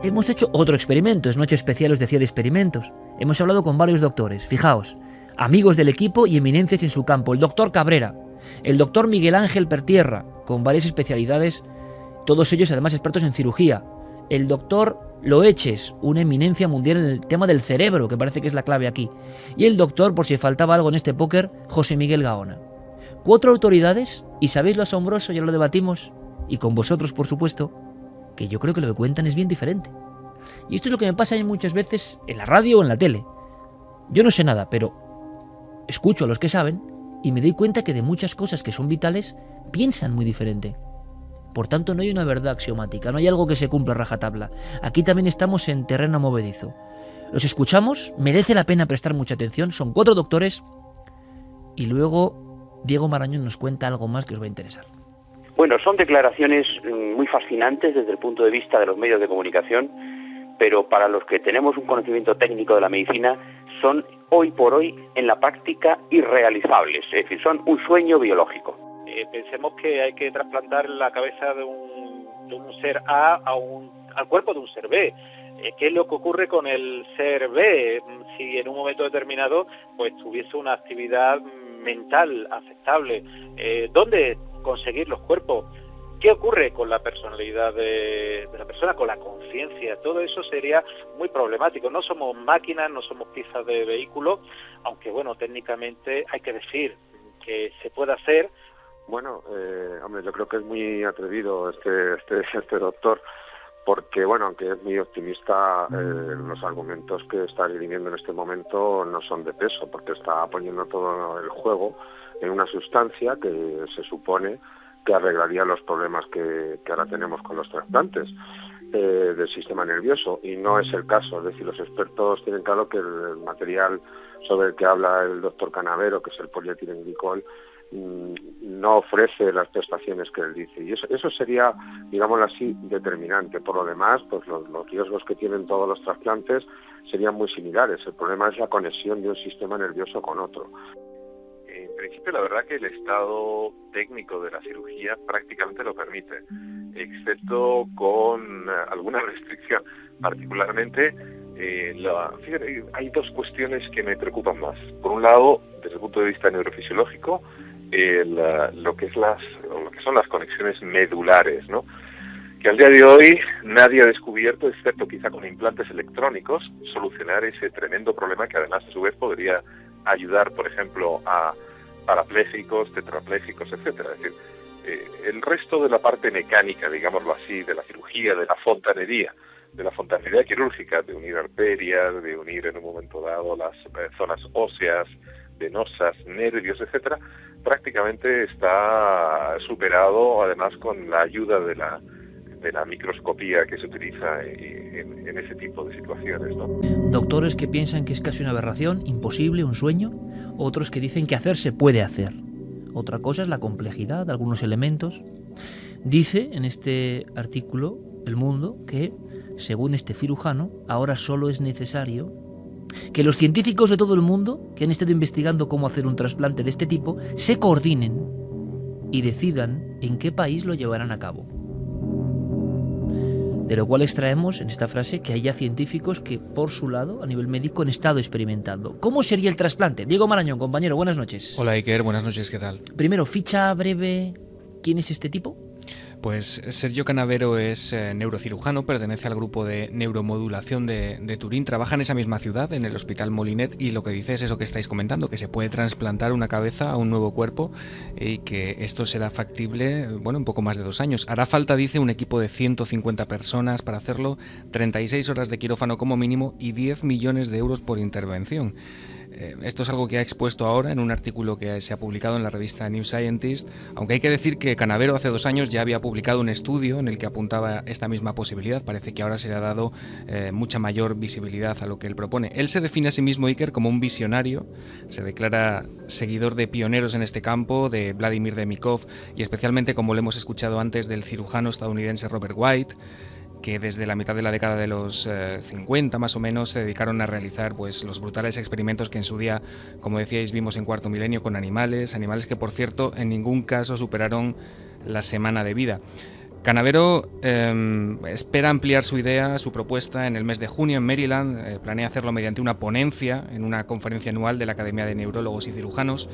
Hemos hecho otro experimento, es Noche Especial, os decía, de experimentos. Hemos hablado con varios doctores, fijaos, amigos del equipo y eminencias en su campo. El doctor Cabrera, el doctor Miguel Ángel Pertierra, con varias especialidades, todos ellos además expertos en cirugía. El doctor Loeches, una eminencia mundial en el tema del cerebro, que parece que es la clave aquí. Y el doctor, por si faltaba algo en este póker, José Miguel Gaona. 4 autoridades, y ¿sabéis lo asombroso? Ya lo debatimos, y con vosotros, por supuesto, que yo creo que lo que cuentan es bien diferente. Y esto es lo que me pasa a mí muchas veces en la radio o en la tele. Yo no sé nada, pero escucho a los que saben y me doy cuenta que de muchas cosas que son vitales piensan muy diferente. Por tanto, no hay una verdad axiomática, no hay algo que se cumpla a rajatabla. Aquí también estamos en terreno movedizo. Los escuchamos, merece la pena prestar mucha atención, son 4 doctores y luego Diego Marañón nos cuenta algo más que os va a interesar. Bueno, son declaraciones muy fascinantes desde el punto de vista de los medios de comunicación, pero para los que tenemos un conocimiento técnico de la medicina, son hoy por hoy en la práctica irrealizables, es decir, son un sueño biológico. Pensemos que hay que trasplantar la cabeza de un ser A al cuerpo de un ser B. ¿Qué es lo que ocurre con el ser B? Si en un momento determinado pues tuviese una actividad mental aceptable, ¿dónde conseguir los cuerpos? ¿Qué ocurre con la personalidad de la persona, con la conciencia? Todo eso sería muy problemático. No somos máquinas, no somos piezas de vehículo, aunque bueno, técnicamente hay que decir que se puede hacer. Bueno, hombre, yo creo que es muy atrevido este doctor, porque bueno, aunque es muy optimista, los argumentos que está esgrimiendo en este momento no son de peso, porque está poniendo todo el juego en una sustancia que se supone que arreglaría los problemas que ahora tenemos con los trasplantes del sistema nervioso, y no es el caso. Es decir, los expertos tienen claro que el material sobre el que habla el doctor Canavero, que es el polietilenglicol, no ofrece las prestaciones que él dice, y eso sería, digámoslo así, determinante. Por lo demás, pues los riesgos que tienen todos los trasplantes serían muy similares. El problema es la conexión de un sistema nervioso con otro. En principio, la verdad que el estado técnico de la cirugía prácticamente lo permite, excepto con alguna restricción. Particularmente, fíjate, hay 2 cuestiones que me preocupan más. Por un lado, desde el punto de vista neurofisiológico, lo que son las conexiones medulares, ¿no? Que al día de hoy nadie ha descubierto, excepto quizá con implantes electrónicos, solucionar ese tremendo problema que además a su vez podría ayudar, por ejemplo, a parapléjicos, tetrapléjicos, etcétera. Es decir, el resto de la parte mecánica, digámoslo así, de la cirugía, de la fontanería quirúrgica, de unir arterias, de unir en un momento dado las zonas óseas, venosas, nervios, etcétera, prácticamente está superado, además con la ayuda de la microscopía que se utiliza en ese tipo de situaciones, ¿no? Doctores que piensan que es casi una aberración, imposible, un sueño, otros que dicen que hacer se puede hacer. Otra cosa es la complejidad de algunos elementos. Dice en este artículo El Mundo que, según este cirujano, ahora solo es necesario que los científicos de todo el mundo que han estado investigando cómo hacer un trasplante de este tipo se coordinen y decidan en qué país lo llevarán a cabo. De lo cual extraemos en esta frase que hay ya científicos que, por su lado, a nivel médico, han estado experimentando. ¿Cómo sería el trasplante? Diego Marañón, compañero, buenas noches. Hola Iker, buenas noches, ¿qué tal? Primero, ficha breve, ¿quién es este tipo? Pues Sergio Canavero es neurocirujano, pertenece al grupo de neuromodulación de Turín, trabaja en esa misma ciudad, en el Hospital Molinet, y lo que dice es eso que estáis comentando, que se puede trasplantar una cabeza a un nuevo cuerpo y que esto será factible, bueno, en poco más de 2 años. Hará falta, dice, un equipo de 150 personas para hacerlo, 36 horas de quirófano como mínimo y 10 millones de euros por intervención. Esto es algo que ha expuesto ahora en un artículo que se ha publicado en la revista New Scientist, aunque hay que decir que Canavero hace 2 años ya había publicado un estudio en el que apuntaba esta misma posibilidad. Parece que ahora se le ha dado mucha mayor visibilidad a lo que él propone. Él se define a sí mismo, Iker, como un visionario, se declara seguidor de pioneros en este campo, de Vladimir Demikov y especialmente, como lo hemos escuchado antes, del cirujano estadounidense Robert White, que desde la mitad de la década de los 50 más o menos se dedicaron a realizar pues los brutales experimentos que en su día, como decíais, vimos en Cuarto Milenio con animales que por cierto en ningún caso superaron la semana de vida. Canavero espera ampliar su idea, su propuesta en el mes de junio en Maryland. Planea hacerlo mediante una ponencia en una conferencia anual de la Academia de Neurólogos y Cirujanos.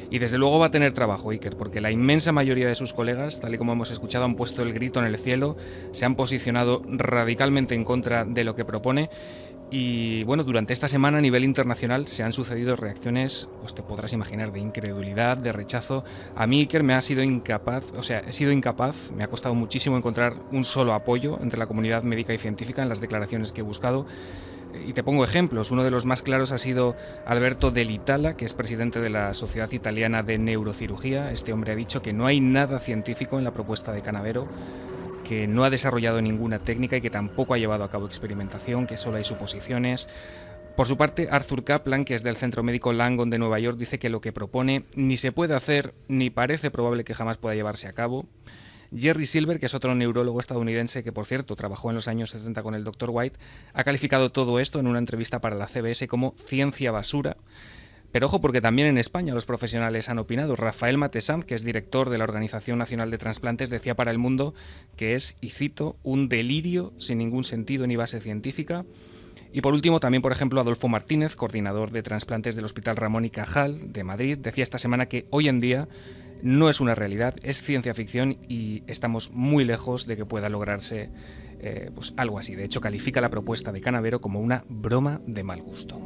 Y desde luego va a tener trabajo, Iker, porque la inmensa mayoría de sus colegas, tal y como hemos escuchado, han puesto el grito en el cielo, se han posicionado radicalmente en contra de lo que propone. Y bueno, durante esta semana a nivel internacional se han sucedido reacciones, pues te podrás imaginar, de incredulidad, de rechazo. A mí, Iker, he sido incapaz, me ha costado muchísimo encontrar un solo apoyo entre la comunidad médica y científica en las declaraciones que he buscado. Y te pongo ejemplos. Uno de los más claros ha sido Alberto Dell'Itala, que es presidente de la Sociedad Italiana de Neurocirugía. Este hombre ha dicho que no hay nada científico en la propuesta de Canavero, que no ha desarrollado ninguna técnica y que tampoco ha llevado a cabo experimentación, que solo hay suposiciones. Por su parte, Arthur Kaplan, que es del Centro Médico Langone de Nueva York, dice que lo que propone ni se puede hacer ni parece probable que jamás pueda llevarse a cabo. Jerry Silver, que es otro neurólogo estadounidense que, por cierto, trabajó en los años 70 con el Dr. White, ha calificado todo esto en una entrevista para la CBS como ciencia basura. Pero ojo, porque también en España los profesionales han opinado. Rafael Matesanz, que es director de la Organización Nacional de Transplantes, decía para El Mundo que es, y cito, un delirio sin ningún sentido ni base científica. Y por último, también, por ejemplo, Adolfo Martínez, coordinador de trasplantes del Hospital Ramón y Cajal de Madrid, decía esta semana que hoy en día no es una realidad, es ciencia ficción y estamos muy lejos de que pueda lograrse pues algo así. De hecho, califica la propuesta de Canavero como una broma de mal gusto.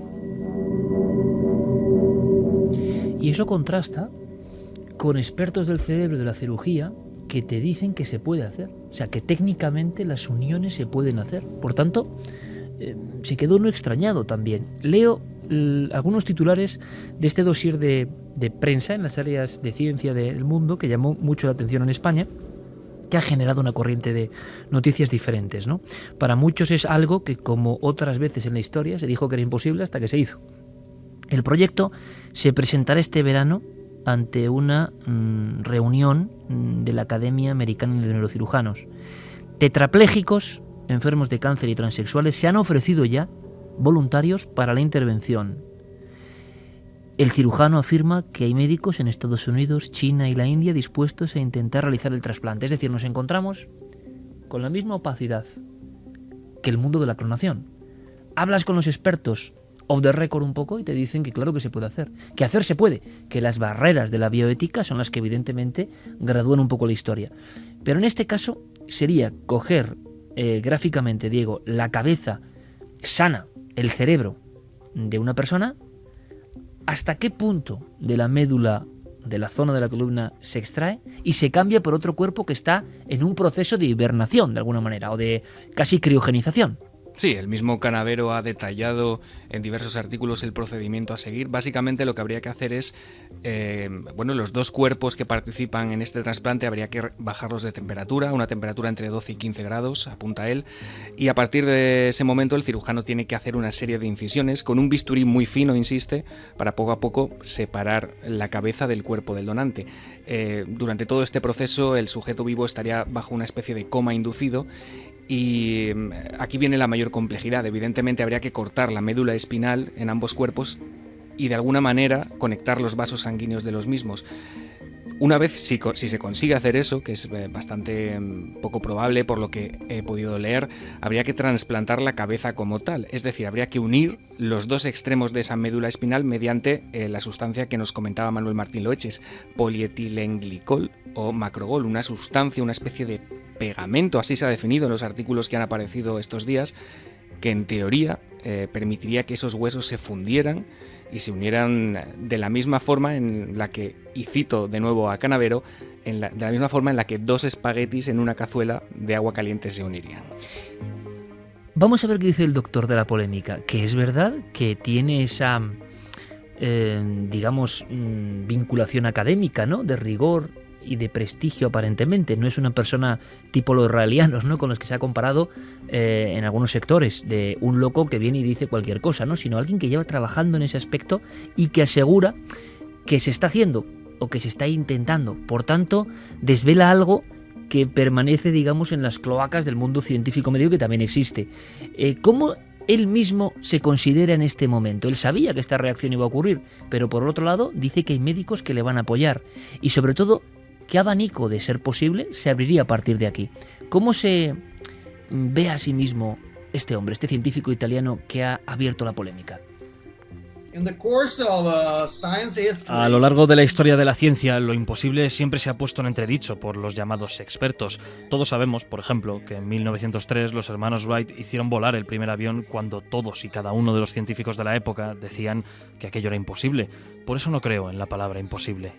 Y eso contrasta con expertos del cerebro y de la cirugía que te dicen que se puede hacer. O sea, que técnicamente las uniones se pueden hacer. Por tanto, se quedó uno extrañado también. Leo algunos titulares de este dossier de prensa en las áreas de ciencia del mundo que llamó mucho la atención en España, que ha generado una corriente de noticias diferentes, ¿no? Para muchos es algo que, como otras veces en la historia, se dijo que era imposible hasta que se hizo. El proyecto se presentará este verano ante una reunión de la Academia Americana de Neurocirujanos. Tetraplégicos, enfermos de cáncer y transexuales se han ofrecido ya voluntarios para la intervención. El cirujano afirma que hay médicos en Estados Unidos, China y la India dispuestos a intentar realizar el trasplante. Es decir, nos encontramos con la misma opacidad que el mundo de la clonación. Hablas con los expertos off the record un poco y te dicen que claro que se puede hacer, que hacer se puede, que las barreras de la bioética son las que evidentemente gradúan un poco la historia. Pero en este caso sería coger gráficamente, Diego, la cabeza sana, el cerebro de una persona, hasta qué punto de la médula, de la zona de la columna, se extrae y se cambia por otro cuerpo que está en un proceso de hibernación, de alguna manera, o de casi criogenización. Sí, el mismo Canavero ha detallado en diversos artículos el procedimiento a seguir. Básicamente lo que habría que hacer es, los dos cuerpos que participan en este trasplante habría que bajarlos de temperatura, una temperatura entre 12 y 15 grados, apunta él, y a partir de ese momento el cirujano tiene que hacer una serie de incisiones con un bisturí muy fino, insiste, para poco a poco separar la cabeza del cuerpo del donante. Durante todo este proceso el sujeto vivo estaría bajo una especie de coma inducido. Y aquí viene la mayor complejidad. Evidentemente habría que cortar la médula espinal en ambos cuerpos y de alguna manera conectar los vasos sanguíneos de los mismos. Una vez, si se consigue hacer eso, que es bastante poco probable por lo que he podido leer, habría que trasplantar la cabeza como tal. Es decir, habría que unir los dos extremos de esa médula espinal mediante la sustancia que nos comentaba Manuel Martín Loeches, polietilenglicol o macrogol, una sustancia, una especie de pegamento, así se ha definido en los artículos que han aparecido estos días, que en teoría permitiría que esos huesos se fundieran y se unieran de la misma forma en la que, y cito de nuevo a Canavero, de la misma forma en la que dos espaguetis en una cazuela de agua caliente se unirían. Vamos a ver qué dice el doctor de la polémica, que es verdad que tiene esa digamos, vinculación académica, ¿no? De rigor y de prestigio aparentemente. No es una persona tipo los israelianos, ¿no? Con los que se ha comparado en algunos sectores, de un loco que viene y dice cualquier cosa, ¿no? Sino alguien que lleva trabajando en ese aspecto y que asegura que se está haciendo o que se está intentando. Por tanto, desvela algo que permanece, digamos, en las cloacas del mundo científico medio, que también existe. ¿Cómo él mismo se considera en este momento? Él sabía que esta reacción iba a ocurrir, pero por otro lado dice que hay médicos que le van a apoyar y sobre todo qué abanico, de ser posible, se abriría a partir de aquí. ¿Cómo se ve a sí mismo este hombre, este científico italiano que ha abierto la polémica? A lo largo de la historia de la ciencia, lo imposible siempre se ha puesto en entredicho por los llamados expertos. Todos sabemos, por ejemplo, que en 1903 los hermanos Wright hicieron volar el primer avión cuando todos y cada uno de los científicos de la época decían que aquello era imposible. Por eso no creo en la palabra imposible.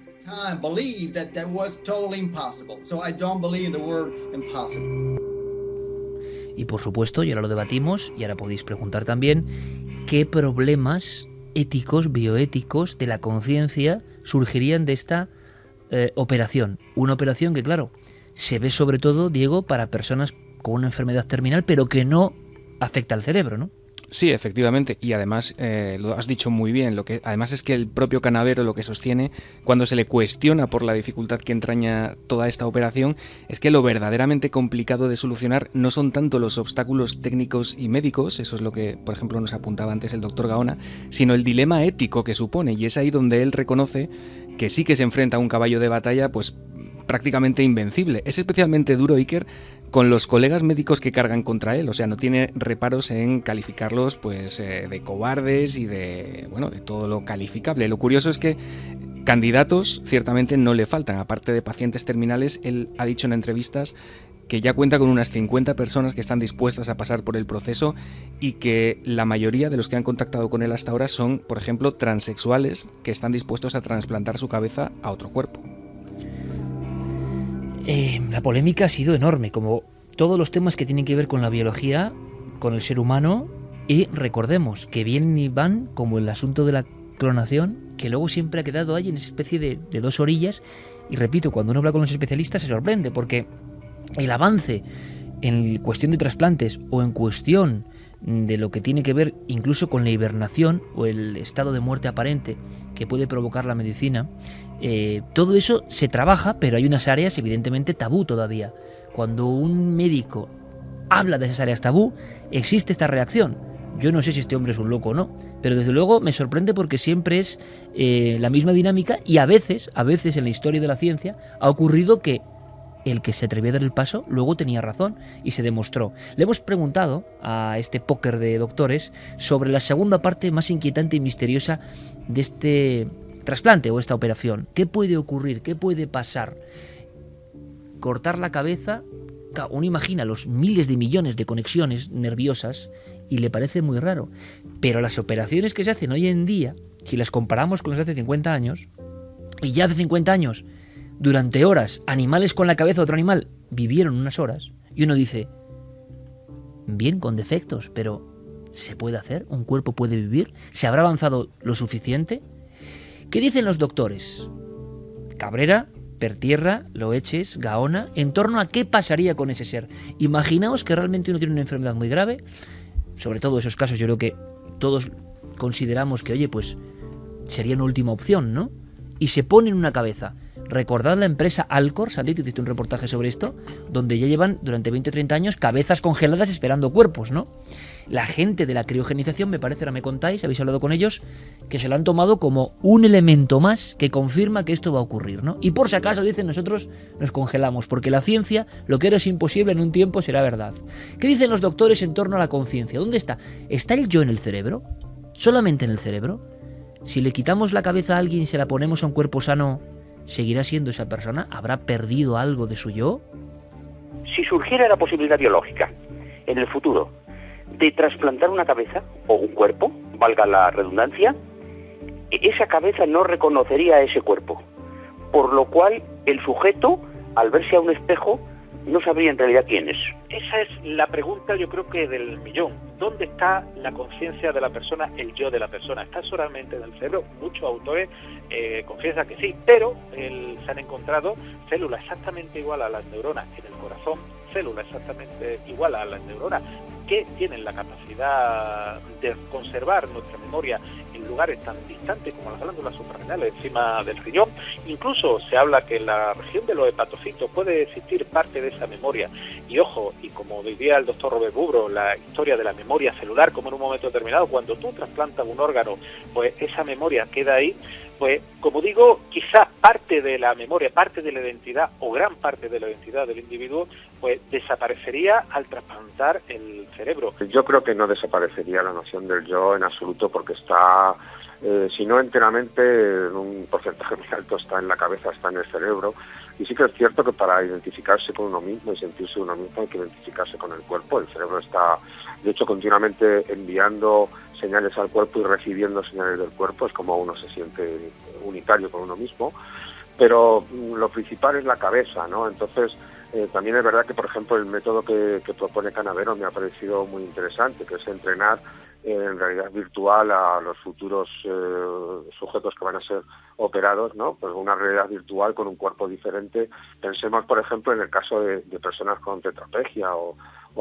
Y por supuesto, y ahora lo debatimos, y ahora podéis preguntar también, ¿qué problemas éticos, bioéticos, de la conciencia surgirían de esta operación? Una operación que, claro, se ve sobre todo, Diego, para personas con una enfermedad terminal, pero que no afecta al cerebro, ¿no? Sí, efectivamente, y además lo has dicho muy bien, lo que además es que el propio Canavero lo que sostiene cuando se le cuestiona por la dificultad que entraña toda esta operación es que lo verdaderamente complicado de solucionar no son tanto los obstáculos técnicos y médicos, eso es lo que por ejemplo nos apuntaba antes el doctor Gaona, sino el dilema ético que supone, y es ahí donde él reconoce que sí que se enfrenta a un caballo de batalla pues prácticamente invencible. Es especialmente duro, Iker, con los colegas médicos que cargan contra él, o sea, no tiene reparos en calificarlos pues de cobardes y de todo lo calificable. Lo curioso es que candidatos ciertamente no le faltan, aparte de pacientes terminales. Él ha dicho en entrevistas que ya cuenta con unas 50 personas que están dispuestas a pasar por el proceso y que la mayoría de los que han contactado con él hasta ahora son, por ejemplo, transexuales que están dispuestos a trasplantar su cabeza a otro cuerpo. La polémica ha sido enorme, como todos los temas que tienen que ver con la biología, con el ser humano, y recordemos que vienen y van, como el asunto de la clonación, que luego siempre ha quedado ahí en esa especie de dos orillas, y repito, cuando uno habla con los especialistas se sorprende, porque el avance en cuestión de trasplantes o en cuestión de lo que tiene que ver incluso con la hibernación o el estado de muerte aparente que puede provocar la medicina, todo eso se trabaja, pero hay unas áreas evidentemente tabú todavía. Cuando un médico habla de esas áreas tabú, existe esta reacción. Yo no sé si este hombre es un loco o no, pero desde luego me sorprende porque siempre es la misma dinámica, y a veces en la historia de la ciencia ha ocurrido que el que se atrevió a dar el paso luego tenía razón y se demostró. Le hemos preguntado a este póker de doctores sobre la segunda parte más inquietante y misteriosa de este trasplante o esta operación. ¿Qué puede ocurrir? ¿Qué puede pasar? Cortar la cabeza, uno imagina los miles de millones de conexiones nerviosas y le parece muy raro. Pero las operaciones que se hacen hoy en día, si las comparamos con las de hace 50 años, y ya hace 50 años, durante horas, animales con la cabeza de otro animal vivieron unas horas, y uno dice, bien, con defectos, pero ¿se puede hacer? ¿Un cuerpo puede vivir? ¿Se habrá avanzado lo suficiente? ¿Qué dicen los doctores? Cabrera, Pertierra, Loeches, Gaona, en torno a qué pasaría con ese ser. Imaginaos que realmente uno tiene una enfermedad muy grave, sobre todo esos casos yo creo que todos consideramos que, oye, pues sería una última opción, ¿no? Y se pone en una cabeza. Recordad la empresa Alcor, Santi, tú hiciste un reportaje sobre esto, donde ya llevan durante 20 o 30 años cabezas congeladas esperando cuerpos, ¿no? La gente de la criogenización, me parece, ahora me contáis, habéis hablado con ellos, que se lo han tomado como un elemento más que confirma que esto va a ocurrir, ¿no? Y por si acaso, dicen, nosotros nos congelamos, porque la ciencia, lo que era es imposible en un tiempo será verdad. ¿Qué dicen los doctores en torno a la conciencia? ¿Dónde está? ¿Está el yo en el cerebro? ¿Solamente en el cerebro? Si le quitamos la cabeza a alguien y se la ponemos a un cuerpo sano, ¿seguirá siendo esa persona? ¿Habrá perdido algo de su yo? Si surgiera la posibilidad biológica en el futuro de trasplantar una cabeza o un cuerpo, valga la redundancia, esa cabeza no reconocería a ese cuerpo, por lo cual el sujeto, al verse a un espejo, no sabría en realidad quién es. Esa es la pregunta, yo creo que del millón. ¿dónde está la conciencia de la persona, el yo de la persona? ¿Está solamente en el cerebro? Muchos autores confiesan que sí, pero se han encontrado células exactamente igual a las neuronas en el corazón, células exactamente igual a las neuronas que tienen la capacidad de conservar nuestra memoria en lugares tan distantes como las glándulas suprarrenales encima del riñón. Incluso se habla que en la región de los hepatocitos puede existir parte de esa memoria. Y ojo, y como diría el doctor Robert Bubro, la historia de la memoria celular, como en un momento determinado, cuando tú trasplantas un órgano, pues esa memoria queda ahí. Pues, como digo, quizás parte de la memoria, parte de la identidad o gran parte de la identidad del individuo, pues desaparecería al trasplantar el cerebro. Yo creo que no desaparecería la noción del yo en absoluto, porque está, si no enteramente, en un porcentaje muy alto está en la cabeza, está en el cerebro. Y sí que es cierto que para identificarse con uno mismo y sentirse uno mismo hay que identificarse con el cuerpo. El cerebro está, de hecho, continuamente enviando señales al cuerpo y recibiendo señales del cuerpo. Es como uno se siente unitario con uno mismo. Pero lo principal es la cabeza, ¿no? Entonces, también es verdad que, por ejemplo, el método que propone Canavero me ha parecido muy interesante, que es entrenar en realidad virtual a los futuros sujetos que van a ser operados, ¿no? Pues una realidad virtual con un cuerpo diferente. Pensemos, por ejemplo, en el caso de personas con tetraplegia o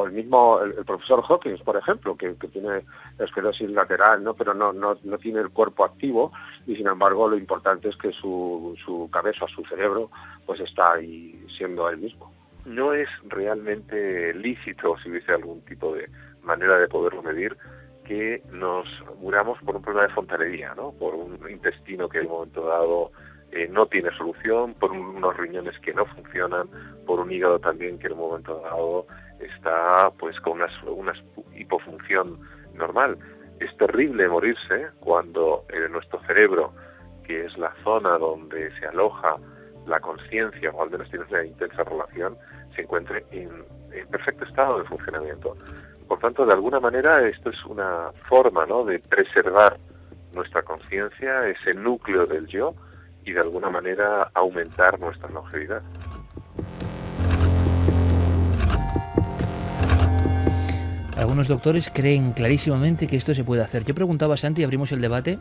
el mismo el profesor Hawkins, por ejemplo, que tiene esclerosis lateral, ¿no? Pero no tiene el cuerpo activo, y sin embargo lo importante es que su cabeza, su cerebro, pues está ahí siendo él mismo. No es realmente lícito, si hubiese algún tipo de manera de poderlo medir, que nos muramos por un problema de fontanería, ¿no? Por un intestino que en un momento dado no tiene solución, por unos riñones que no funcionan, por un hígado también que en un momento dado está pues con una hipofunción normal. Es terrible morirse cuando nuestro cerebro, que es la zona donde se aloja la conciencia, o al menos tiene una intensa relación, se encuentre en perfecto estado de funcionamiento. Por tanto, de alguna manera, esto es una forma, ¿no?, de preservar nuestra conciencia, ese núcleo del yo, y de alguna manera aumentar nuestra longevidad. Algunos doctores creen clarísimamente que esto se puede hacer. Yo preguntaba a Santi, abrimos el debate,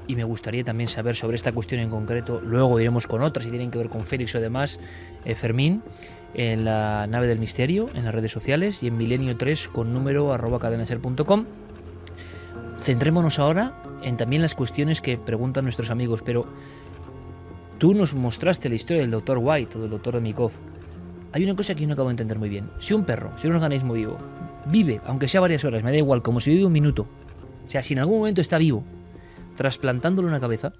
y me gustaría también saber sobre esta cuestión en concreto. Luego iremos con otras si tienen que ver con Félix o demás. Fermín, en la nave del misterio, en las redes sociales y en Milenio 3 con número @cadenaser.com. Centrémonos ahora en también las cuestiones que preguntan nuestros amigos, pero tú nos mostraste la historia del Dr. White o del Dr. Demikov. Hay una cosa que yo no acabo de entender muy bien. Si un perro, si un organismo vivo, vive, aunque sea varias horas, me da igual, como si vive un minuto, o sea, si en algún momento está vivo, trasplantándole una cabeza,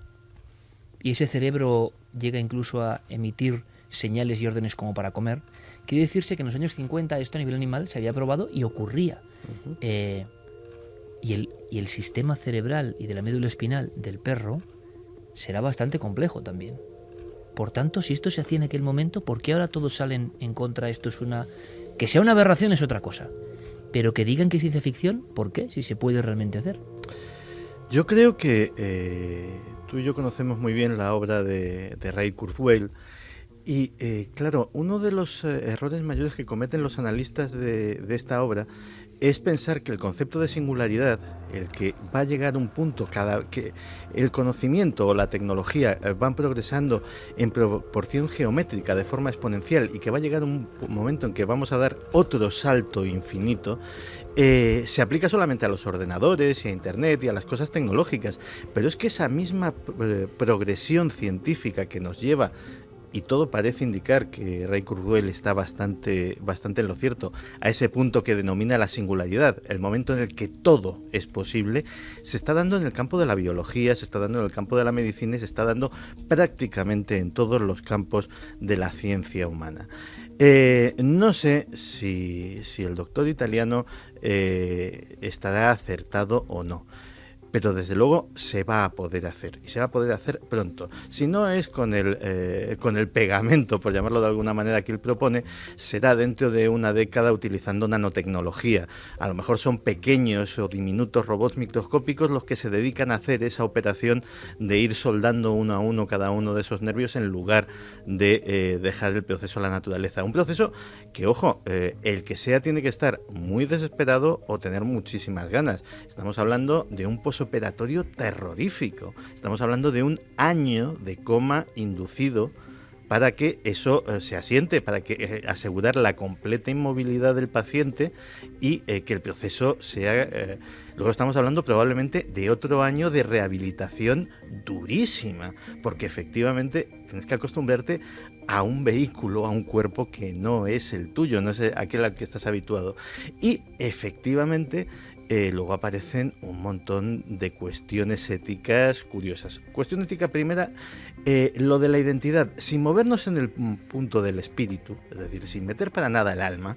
y ese cerebro llega incluso a emitir señales y órdenes como para comer, quiere decirse que en los años 50 esto a nivel animal se había probado y ocurría. Y el sistema cerebral y de la médula espinal del perro será bastante complejo también. Por tanto, si esto se hacía en aquel momento, ¿por qué ahora todos salen en contra? Esto es una... Que sea una aberración es otra cosa, pero que digan que es ciencia ficción, ¿por qué? Si se puede realmente hacer. Yo creo que tú y yo conocemos muy bien la obra de Ray Kurzweil. Y claro, uno de los errores mayores que cometen los analistas de esta obra es pensar que el concepto de singularidad, el que va a llegar a un punto que el conocimiento o la tecnología van progresando en proporción geométrica de forma exponencial y que va a llegar un momento en que vamos a dar otro salto infinito, se aplica solamente a los ordenadores y a Internet y a las cosas tecnológicas. Pero es que esa misma progresión científica que nos lleva, y todo parece indicar que Ray Kurzweil está bastante en lo cierto, a ese punto que denomina la singularidad, el momento en el que todo es posible, se está dando en el campo de la biología, se está dando en el campo de la medicina y se está dando prácticamente en todos los campos de la ciencia humana. No sé si el doctor italiano estará acertado o no. pero desde luego se va a poder hacer, y se va a poder hacer pronto. Si no es con el pegamento, por llamarlo de alguna manera, que él propone, será dentro de una década utilizando nanotecnología. A lo mejor son pequeños o diminutos robots microscópicos los que se dedican a hacer esa operación de ir soldando uno a uno cada uno de esos nervios en lugar de dejar el proceso a la naturaleza. Un proceso que, ojo, el que sea tiene que estar muy desesperado o tener muchísimas ganas. Estamos hablando de un posoperatorio terrorífico. Estamos hablando de un año de coma inducido para que eso se asiente, para que asegurar la completa inmovilidad del paciente y que el proceso sea... luego estamos hablando probablemente de otro año de rehabilitación durísima, porque efectivamente tienes que acostumbrarte a un vehículo, a un cuerpo que no es el tuyo, no es aquel al que estás habituado. Y efectivamente... luego aparecen un montón de cuestiones éticas curiosas. Cuestión ética primera, lo de la identidad, sin movernos en el punto del espíritu, es decir, sin meter para nada el alma,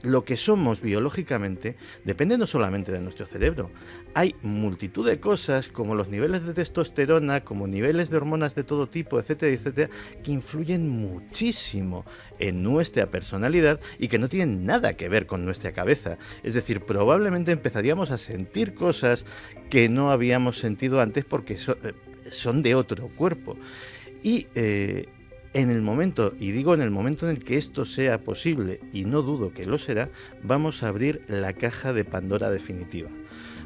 lo que somos biológicamente depende no solamente de nuestro cerebro. Hay multitud de cosas, como los niveles de testosterona, como niveles de hormonas de todo tipo, etcétera, etcétera, que influyen muchísimo en nuestra personalidad y que no tienen nada que ver con nuestra cabeza. Es decir, probablemente empezaríamos a sentir cosas que no habíamos sentido antes porque son de otro cuerpo. Y en el momento, y digo en el momento en el que esto sea posible, y no dudo que lo será, vamos a abrir la caja de Pandora definitiva.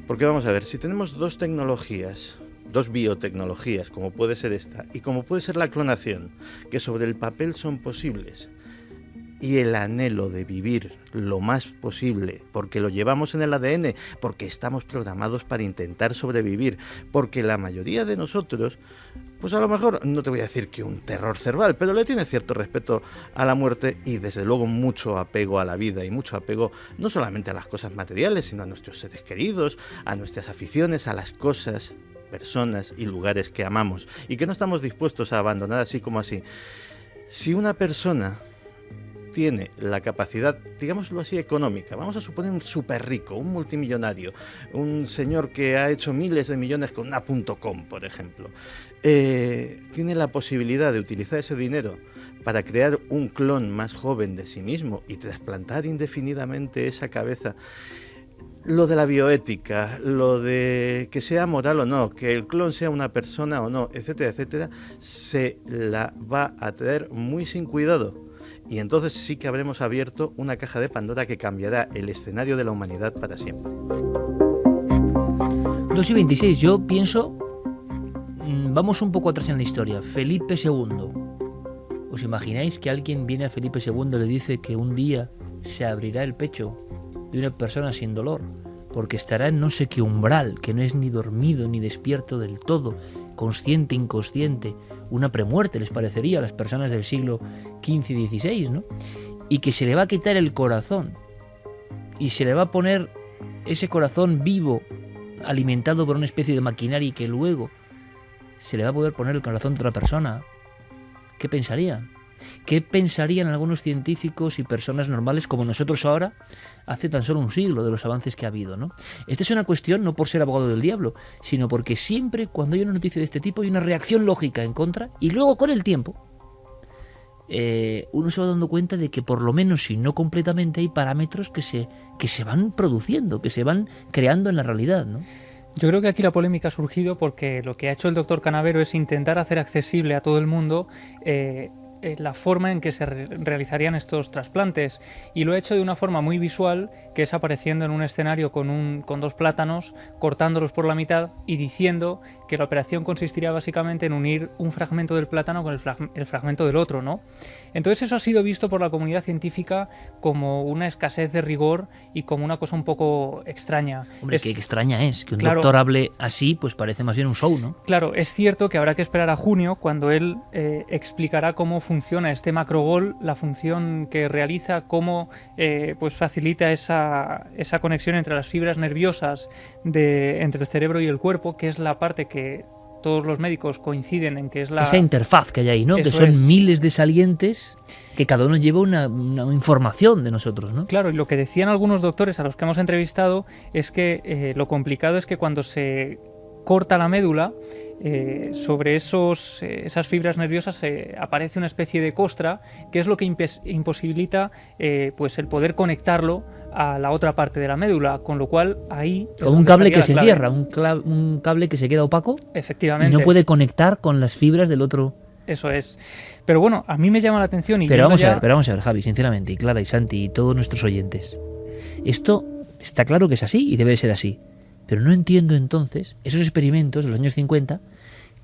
Porque vamos a ver, si tenemos dos tecnologías, dos biotecnologías, como puede ser esta, y como puede ser la clonación, que sobre el papel son posibles, y el anhelo de vivir lo más posible, porque lo llevamos en el ADN, porque estamos programados para intentar sobrevivir, porque la mayoría de nosotros, pues a lo mejor, no te voy a decir que un terror cerval, pero le tiene cierto respeto a la muerte y desde luego mucho apego a la vida y mucho apego no solamente a las cosas materiales, sino a nuestros seres queridos, a nuestras aficiones, a las cosas, personas y lugares que amamos y que no estamos dispuestos a abandonar así como así. Si una persona tiene la capacidad, digámoslo así, económica, vamos a suponer un súper rico, un multimillonario, un señor que ha hecho miles de millones con una .com, por ejemplo, tiene la posibilidad de utilizar ese dinero para crear un clon más joven de sí mismo y trasplantar indefinidamente esa cabeza. Lo de la bioética, lo de que sea moral o no, que el clon sea una persona o no, etcétera, etcétera, se la va a traer muy sin cuidado. Y entonces sí que habremos abierto una caja de Pandora que cambiará el escenario de la humanidad para siempre. 2:26, yo pienso, vamos un poco atrás en la historia. Felipe II. ¿Os imagináis que alguien viene a Felipe II y le dice que un día se abrirá el pecho de una persona sin dolor? Porque estará en no sé qué umbral, que no es ni dormido ni despierto del todo, consciente, inconsciente, una premuerte les parecería a las personas del siglo XV y XVI, ¿no? Y que se le va a quitar el corazón y se le va a poner ese corazón vivo, alimentado por una especie de maquinaria y que luego se le va a poder poner el corazón de otra persona. ¿Qué pensarían? ¿Qué pensarían algunos científicos y personas normales como nosotros ahora, hace tan solo un siglo, de los avances que ha habido, ¿no? Esta es una cuestión no por ser abogado del diablo, sino porque siempre cuando hay una noticia de este tipo hay una reacción lógica en contra y luego con el tiempo uno se va dando cuenta de que por lo menos, si no completamente, hay parámetros que se van produciendo, que se van creando en la realidad, ¿no? Yo creo que aquí la polémica ha surgido porque lo que ha hecho el doctor Canavero es intentar hacer accesible a todo el mundo la forma en que se realizarían estos trasplantes, y lo ha hecho de una forma muy visual, que es apareciendo en un escenario con dos plátanos, cortándolos por la mitad y diciendo que la operación consistiría básicamente en unir un fragmento del plátano con el fragmento del otro, ¿no? Entonces eso ha sido visto por la comunidad científica como una escasez de rigor y como una cosa un poco extraña. Hombre, qué extraña es que un doctor hable así, pues parece más bien un show, ¿no? Claro, es cierto que habrá que esperar a junio, cuando él explicará cómo funciona este macrogol, la función que realiza, cómo pues facilita esa conexión entre las fibras nerviosas entre el cerebro y el cuerpo, que es la parte que todos los médicos coinciden en que es la... Esa interfaz que hay ahí, ¿no? Que Eso son es. miles de salientes que cada uno lleva una información de nosotros, ¿no? Claro, y lo que decían algunos doctores a los que hemos entrevistado es que lo complicado es que cuando se corta la médula, sobre esas fibras nerviosas aparece una especie de costra, que es lo que imposibilita pues el poder conectarlo a la otra parte de la médula, con lo cual ahí... es Como un donde cable estaría que la se clave. cierra, un cable que se queda opaco Efectivamente. y no puede conectar con las fibras del otro. Eso es. Pero bueno, a mí me llama la atención y Pero yendo vamos a ver, Javi, sinceramente, y Clara y Santi y todos nuestros oyentes. Esto está claro que es así y debe ser así. Pero no entiendo entonces esos experimentos de los años 50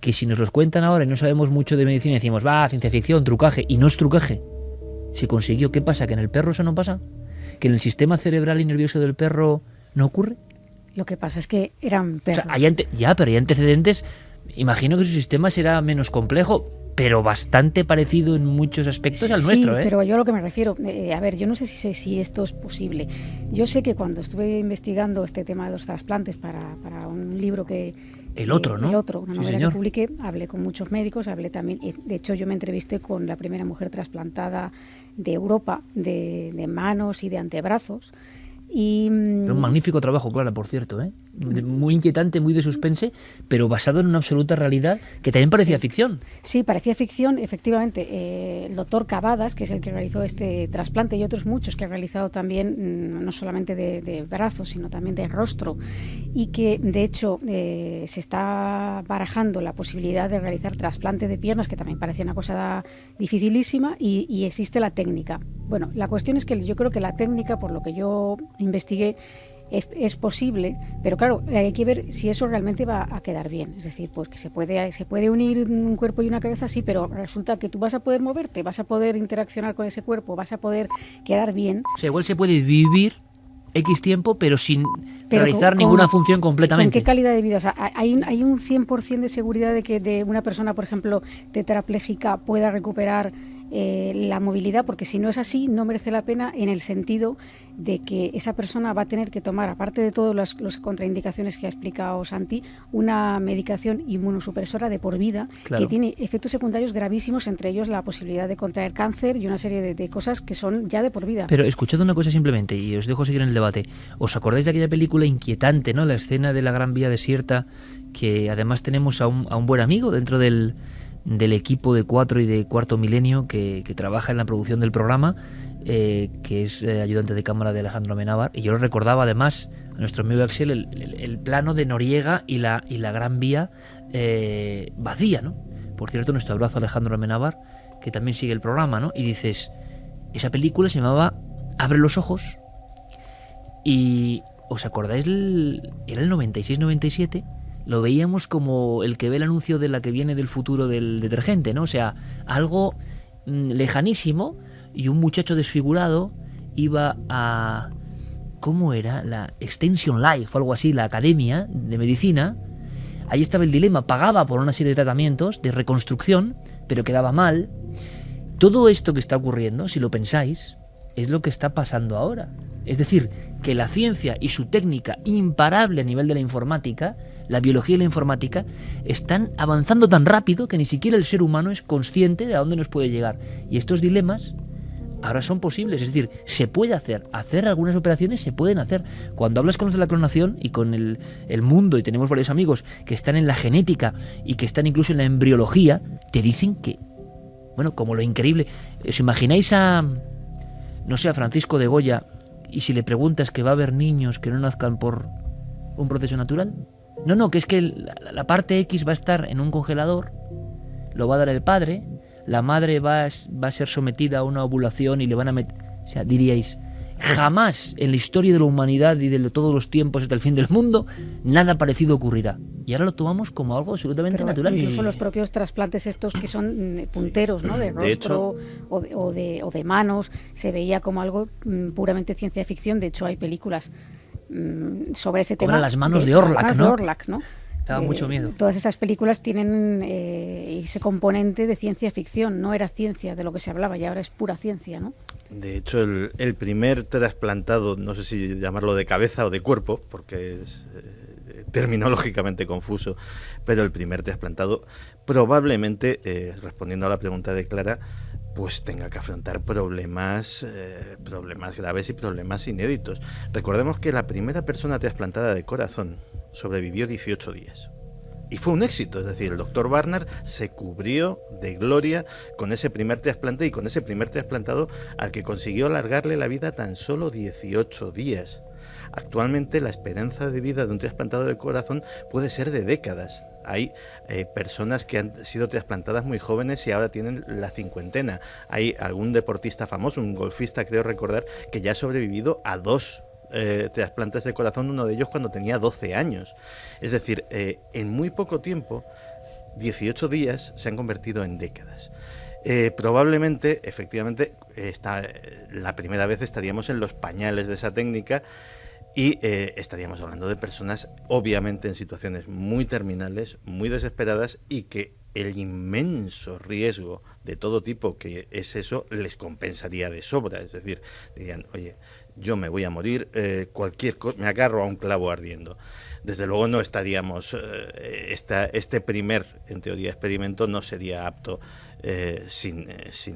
que si nos los cuentan ahora y no sabemos mucho de medicina y decimos, va, ciencia ficción, trucaje, y no es trucaje. Se consiguió, ¿qué pasa? ¿Que en el perro eso no pasa? ¿Que en el sistema cerebral y nervioso del perro no ocurre? Lo que pasa es que eran O perros. sea, pero hay antecedentes. Imagino que su sistema será menos complejo, pero bastante parecido en muchos aspectos al nuestro, ¿eh? Pero yo a lo que me refiero, a ver, yo no sé si esto es posible. Yo sé que cuando estuve investigando este tema de los trasplantes para un libro que... El otro, ¿no? El otro, una Sí, novela señor. que publiqué, hablé con muchos médicos, hablé también, y de hecho yo me entrevisté con la primera mujer trasplantada de Europa, de manos y de antebrazos. Y, Pero un magnífico trabajo, Clara, por cierto, ¿eh? Muy inquietante, muy de suspense, pero basado en una absoluta realidad que también parecía ficción. Sí, parecía ficción, efectivamente. El doctor Cavadas, que es el que realizó este trasplante, y otros muchos que ha realizado también, no solamente de brazos, sino también de rostro, y que de hecho se está barajando la posibilidad de realizar trasplante de piernas, que también parecía una cosa dificilísima, y existe la técnica. Bueno, la cuestión es que yo creo que la técnica, por lo que yo investigué, es posible, pero claro, hay que ver si eso realmente va a quedar bien. Es decir, pues que se puede unir un cuerpo y una cabeza, sí, pero resulta que tú vas a poder moverte, vas a poder interaccionar con ese cuerpo, vas a poder quedar bien. O sea, igual se puede vivir X tiempo, pero sin Pero realizar con- ninguna con- función ¿Con completamente. qué calidad de vida? O sea, hay un 100% de seguridad de que de una persona, por ejemplo, tetrapléjica pueda recuperar la movilidad, porque si no es así, no merece la pena, en el sentido de que esa persona va a tener que tomar, aparte de todas las contraindicaciones que ha explicado Santi, una medicación inmunosupresora de por vida, Claro. que tiene efectos secundarios gravísimos, entre ellos la posibilidad de contraer cáncer y una serie de cosas que son ya de por vida. Pero escuchad una cosa simplemente, y os dejo seguir en el debate. ¿Os acordáis de aquella película inquietante, ¿no? La escena de la Gran Vía desierta, que además tenemos a un buen amigo dentro del equipo de 4 y de Cuarto Milenio que trabaja en la producción del programa, que es ayudante de cámara de Alejandro Amenábar, y yo lo recordaba además a nuestro amigo Axel el plano de Noriega y la Gran Vía vacía, ¿no? Por cierto, nuestro abrazo a Alejandro Amenábar, que también sigue el programa, ¿no? Y dices, esa película se llamaba Abre los ojos, y ¿os acordáis? Era el 96-97. Lo veíamos como el que ve el anuncio de la que viene del futuro del detergente, ¿no? O sea, algo lejanísimo, y un muchacho desfigurado iba a... ¿Cómo era? La Extension Life o algo así, la academia de medicina. Ahí estaba el dilema, pagaba por una serie de tratamientos de reconstrucción, pero quedaba mal. Todo esto que está ocurriendo, si lo pensáis, es lo que está pasando ahora. Es decir, que la ciencia y su técnica imparable a nivel de la informática, la biología y la informática, están avanzando tan rápido que ni siquiera el ser humano es consciente de a dónde nos puede llegar. Y estos dilemas ahora son posibles, es decir, se puede hacer algunas operaciones, se pueden hacer. Cuando hablas con los de la clonación y con el mundo, y tenemos varios amigos que están en la genética y que están incluso en la embriología, te dicen que, bueno, como lo increíble, ¿os imagináis a Francisco de Goya, y si le preguntas que va a haber niños que no nazcan por un proceso natural? No, que es que la parte X va a estar en un congelador, lo va a dar el padre, la madre va a ser sometida a una ovulación y le van a meter... O sea, diríais, jamás en la historia de la humanidad y de todos los tiempos hasta el fin del mundo, nada parecido ocurrirá. Y ahora lo tomamos como algo absolutamente Pero natural. incluso los propios trasplantes estos que son punteros, ¿no? De De hecho, rostro o de manos, se veía como algo puramente ciencia ficción. De hecho, hay películas sobre ese Como tema. Las manos de Orlak, Las manos ¿no? de Orlak, ¿no? Daba mucho miedo. Todas esas películas tienen ese componente de ciencia ficción. No era ciencia de lo que se hablaba y ahora es pura ciencia, ¿no? De hecho, el primer trasplantado, no sé si llamarlo de cabeza o de cuerpo, porque terminológicamente confuso, pero el primer trasplantado probablemente, respondiendo a la pregunta de Clara, pues tenga que afrontar problemas graves y problemas inéditos. Recordemos que la primera persona trasplantada de corazón sobrevivió 18 días. Y fue un éxito, es decir, el doctor Barnard se cubrió de gloria con ese primer trasplante y con ese primer trasplantado al que consiguió alargarle la vida tan solo 18 días. Actualmente la esperanza de vida de un trasplantado de corazón puede ser de décadas. Hay personas que han sido trasplantadas muy jóvenes y ahora tienen la cincuentena. Hay algún deportista famoso, un golfista creo recordar, que ya ha sobrevivido a 2 trasplantes de corazón, uno de ellos cuando tenía 12 años. Es decir, en muy poco tiempo, 18 días se han convertido en décadas. Probablemente, efectivamente, la primera vez estaríamos en los pañales de esa técnica y estaríamos hablando de personas obviamente en situaciones muy terminales, muy desesperadas, y que el inmenso riesgo de todo tipo que es eso les compensaría de sobra. Es decir, dirían, oye, yo me voy a morir, cualquier cosa, me agarro a un clavo ardiendo. Desde luego no estaríamos, este primer, en teoría, experimento no sería apto sin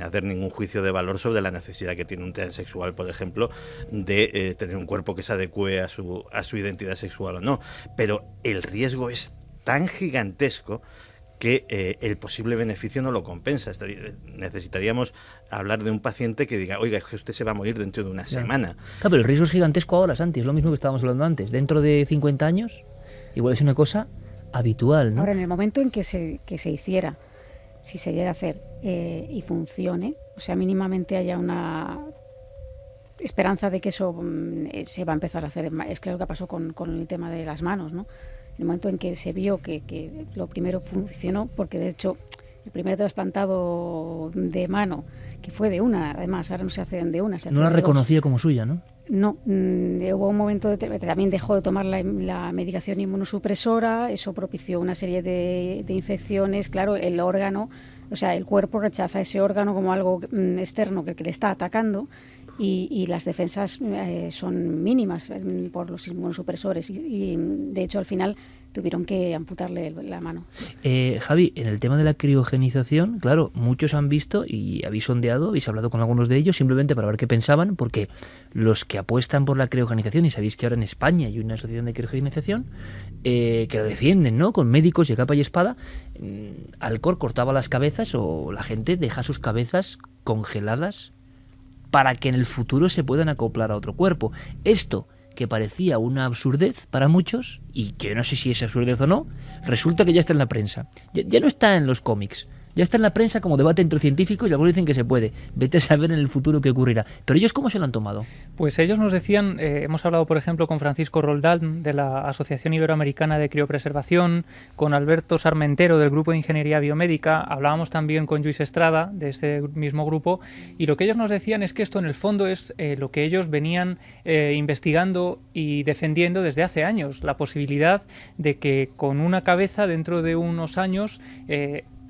hacer ningún juicio de valor sobre la necesidad que tiene un transexual, por ejemplo, de tener un cuerpo que se adecue a su identidad sexual o no. Pero el riesgo es tan gigantesco que el posible beneficio no lo compensa. Necesitaríamos hablar de un paciente que diga, oiga, es que usted se va a morir dentro de una semana. Claro, pero el riesgo es gigantesco ahora, Santi, es lo mismo que estábamos hablando antes. Dentro de 50 años, igual es una cosa habitual, ¿no? Ahora, en el momento en que se hiciera, si se llega a hacer y funcione, o sea, mínimamente haya una esperanza de que eso se va a empezar a hacer. Es que lo que pasó con el tema de las manos, ¿no? En el momento en que se vio que lo primero funcionó, porque de hecho el primer trasplantado de mano, que fue de una, además ahora no se hacen de una, se hacen no la de reconocía 2. como suya, ¿no? No, hubo un momento también dejó de tomar la medicación inmunosupresora, eso propició una serie de infecciones, claro, el órgano, o sea, el cuerpo rechaza ese órgano como algo externo que le está atacando. Y las defensas son mínimas por los inmunosupresores y de hecho al final tuvieron que amputarle la mano. Javi, en el tema de la criogenización, claro, muchos han visto y habéis sondeado, habéis hablado con algunos de ellos simplemente para ver qué pensaban, porque los que apuestan por la criogenización, y sabéis que ahora en España hay una asociación de criogenización que lo defienden, ¿no? Con médicos y capa y espada, Alcor cortaba las cabezas o la gente deja sus cabezas congeladas para que en el futuro se puedan acoplar a otro cuerpo. Esto, que parecía una absurdez para muchos, y que no sé si es absurdez o no, resulta que ya está en la prensa. Ya no está en los cómics. Ya está en la prensa como debate entre científicos y algunos dicen que se puede. Vete a saber en el futuro qué ocurrirá. Pero ellos, ¿cómo se lo han tomado? Pues ellos nos decían, hemos hablado por ejemplo con Francisco Roldán de la Asociación Iberoamericana de Criopreservación, con Alberto Sarmentero del Grupo de Ingeniería Biomédica, hablábamos también con Lluís Estrada de este mismo grupo, y lo que ellos nos decían es que esto en el fondo es lo que ellos venían investigando y defendiendo desde hace años, la posibilidad de que con una cabeza dentro de unos años,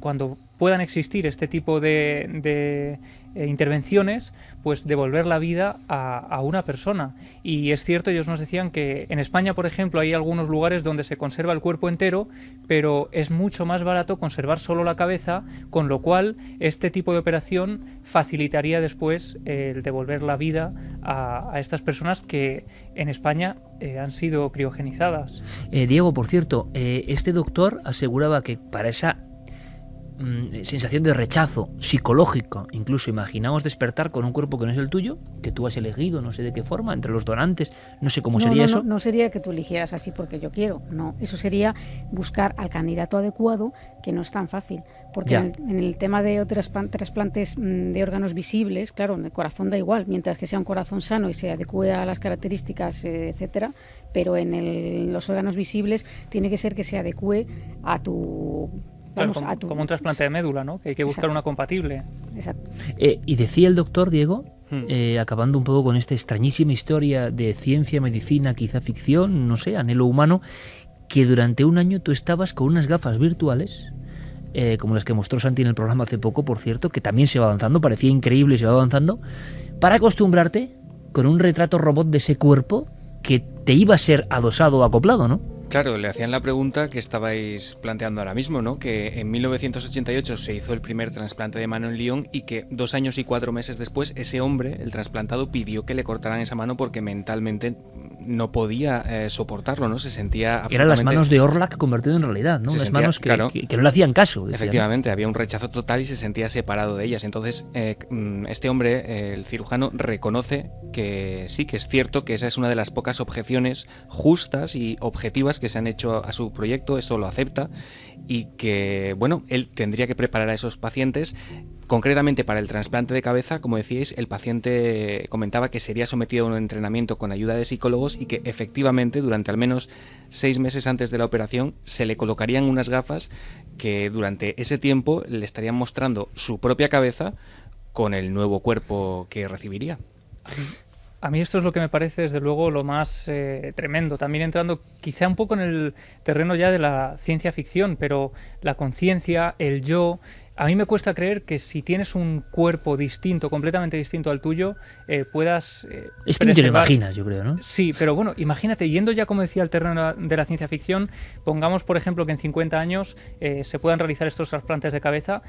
cuando puedan existir este tipo de intervenciones, pues devolver la vida a una persona. Y es cierto, ellos nos decían que en España, por ejemplo, hay algunos lugares donde se conserva el cuerpo entero, pero es mucho más barato conservar solo la cabeza, con lo cual este tipo de operación facilitaría después el devolver la vida a estas personas que en España han sido criogenizadas. Diego, por cierto, este doctor aseguraba que para esa sensación de rechazo psicológico, incluso imaginaos despertar con un cuerpo que no es el tuyo, que tú has elegido, no sé de qué forma, entre los donantes, no sé cómo sería eso. No sería que tú eligieras así porque yo quiero, no, eso sería buscar al candidato adecuado, que no es tan fácil, porque en el tema de otros trasplantes de órganos visibles, claro, en el corazón da igual, mientras que sea un corazón sano y se adecue a las características, etcétera, pero en los órganos visibles tiene que ser que se adecue a tu... Claro, como un trasplante de médula, ¿no? Que hay que buscar una compatible. Exacto. Y decía el doctor, Diego, acabando un poco con esta extrañísima historia de ciencia, medicina, quizá ficción, no sé, anhelo humano, que durante un año tú estabas con unas gafas virtuales, como las que mostró Santi en el programa hace poco, por cierto, que también se va avanzando, parecía increíble, se va avanzando, para acostumbrarte con un retrato robot de ese cuerpo que te iba a ser adosado o acoplado, ¿no? Claro, le hacían la pregunta que estabais planteando ahora mismo, ¿no? Que en 1988 se hizo el primer trasplante de mano en Lyon y que 2 años y 4 meses después ese hombre, el trasplantado, pidió que le cortaran esa mano porque mentalmente no podía soportarlo, ¿no? Se sentía absolutamente... Eran las manos de Orlac convertido en realidad, ¿no? Unas manos que no le hacían caso. Decían. Efectivamente, había un rechazo total y se sentía separado de ellas. Entonces, este hombre, el cirujano, reconoce que sí, que es cierto que esa es una de las pocas objeciones justas y objetivas que se han hecho a su proyecto, eso lo acepta, y que, bueno, él tendría que preparar a esos pacientes. Concretamente para el trasplante de cabeza, como decíais, el paciente comentaba que sería sometido a un entrenamiento con ayuda de psicólogos y que efectivamente durante al menos 6 meses antes de la operación se le colocarían unas gafas que durante ese tiempo le estarían mostrando su propia cabeza con el nuevo cuerpo que recibiría. A mí esto es lo que me parece, desde luego, lo más tremendo. También entrando quizá un poco en el terreno ya de la ciencia ficción, pero la conciencia, el yo... A mí me cuesta creer que si tienes un cuerpo distinto, completamente distinto al tuyo, puedas... es que no te lo imaginas, yo creo, ¿no? Sí, pero bueno, imagínate, yendo ya, como decía, al terreno de la ciencia ficción, pongamos, por ejemplo, que en 50 años se puedan realizar estos trasplantes de cabeza,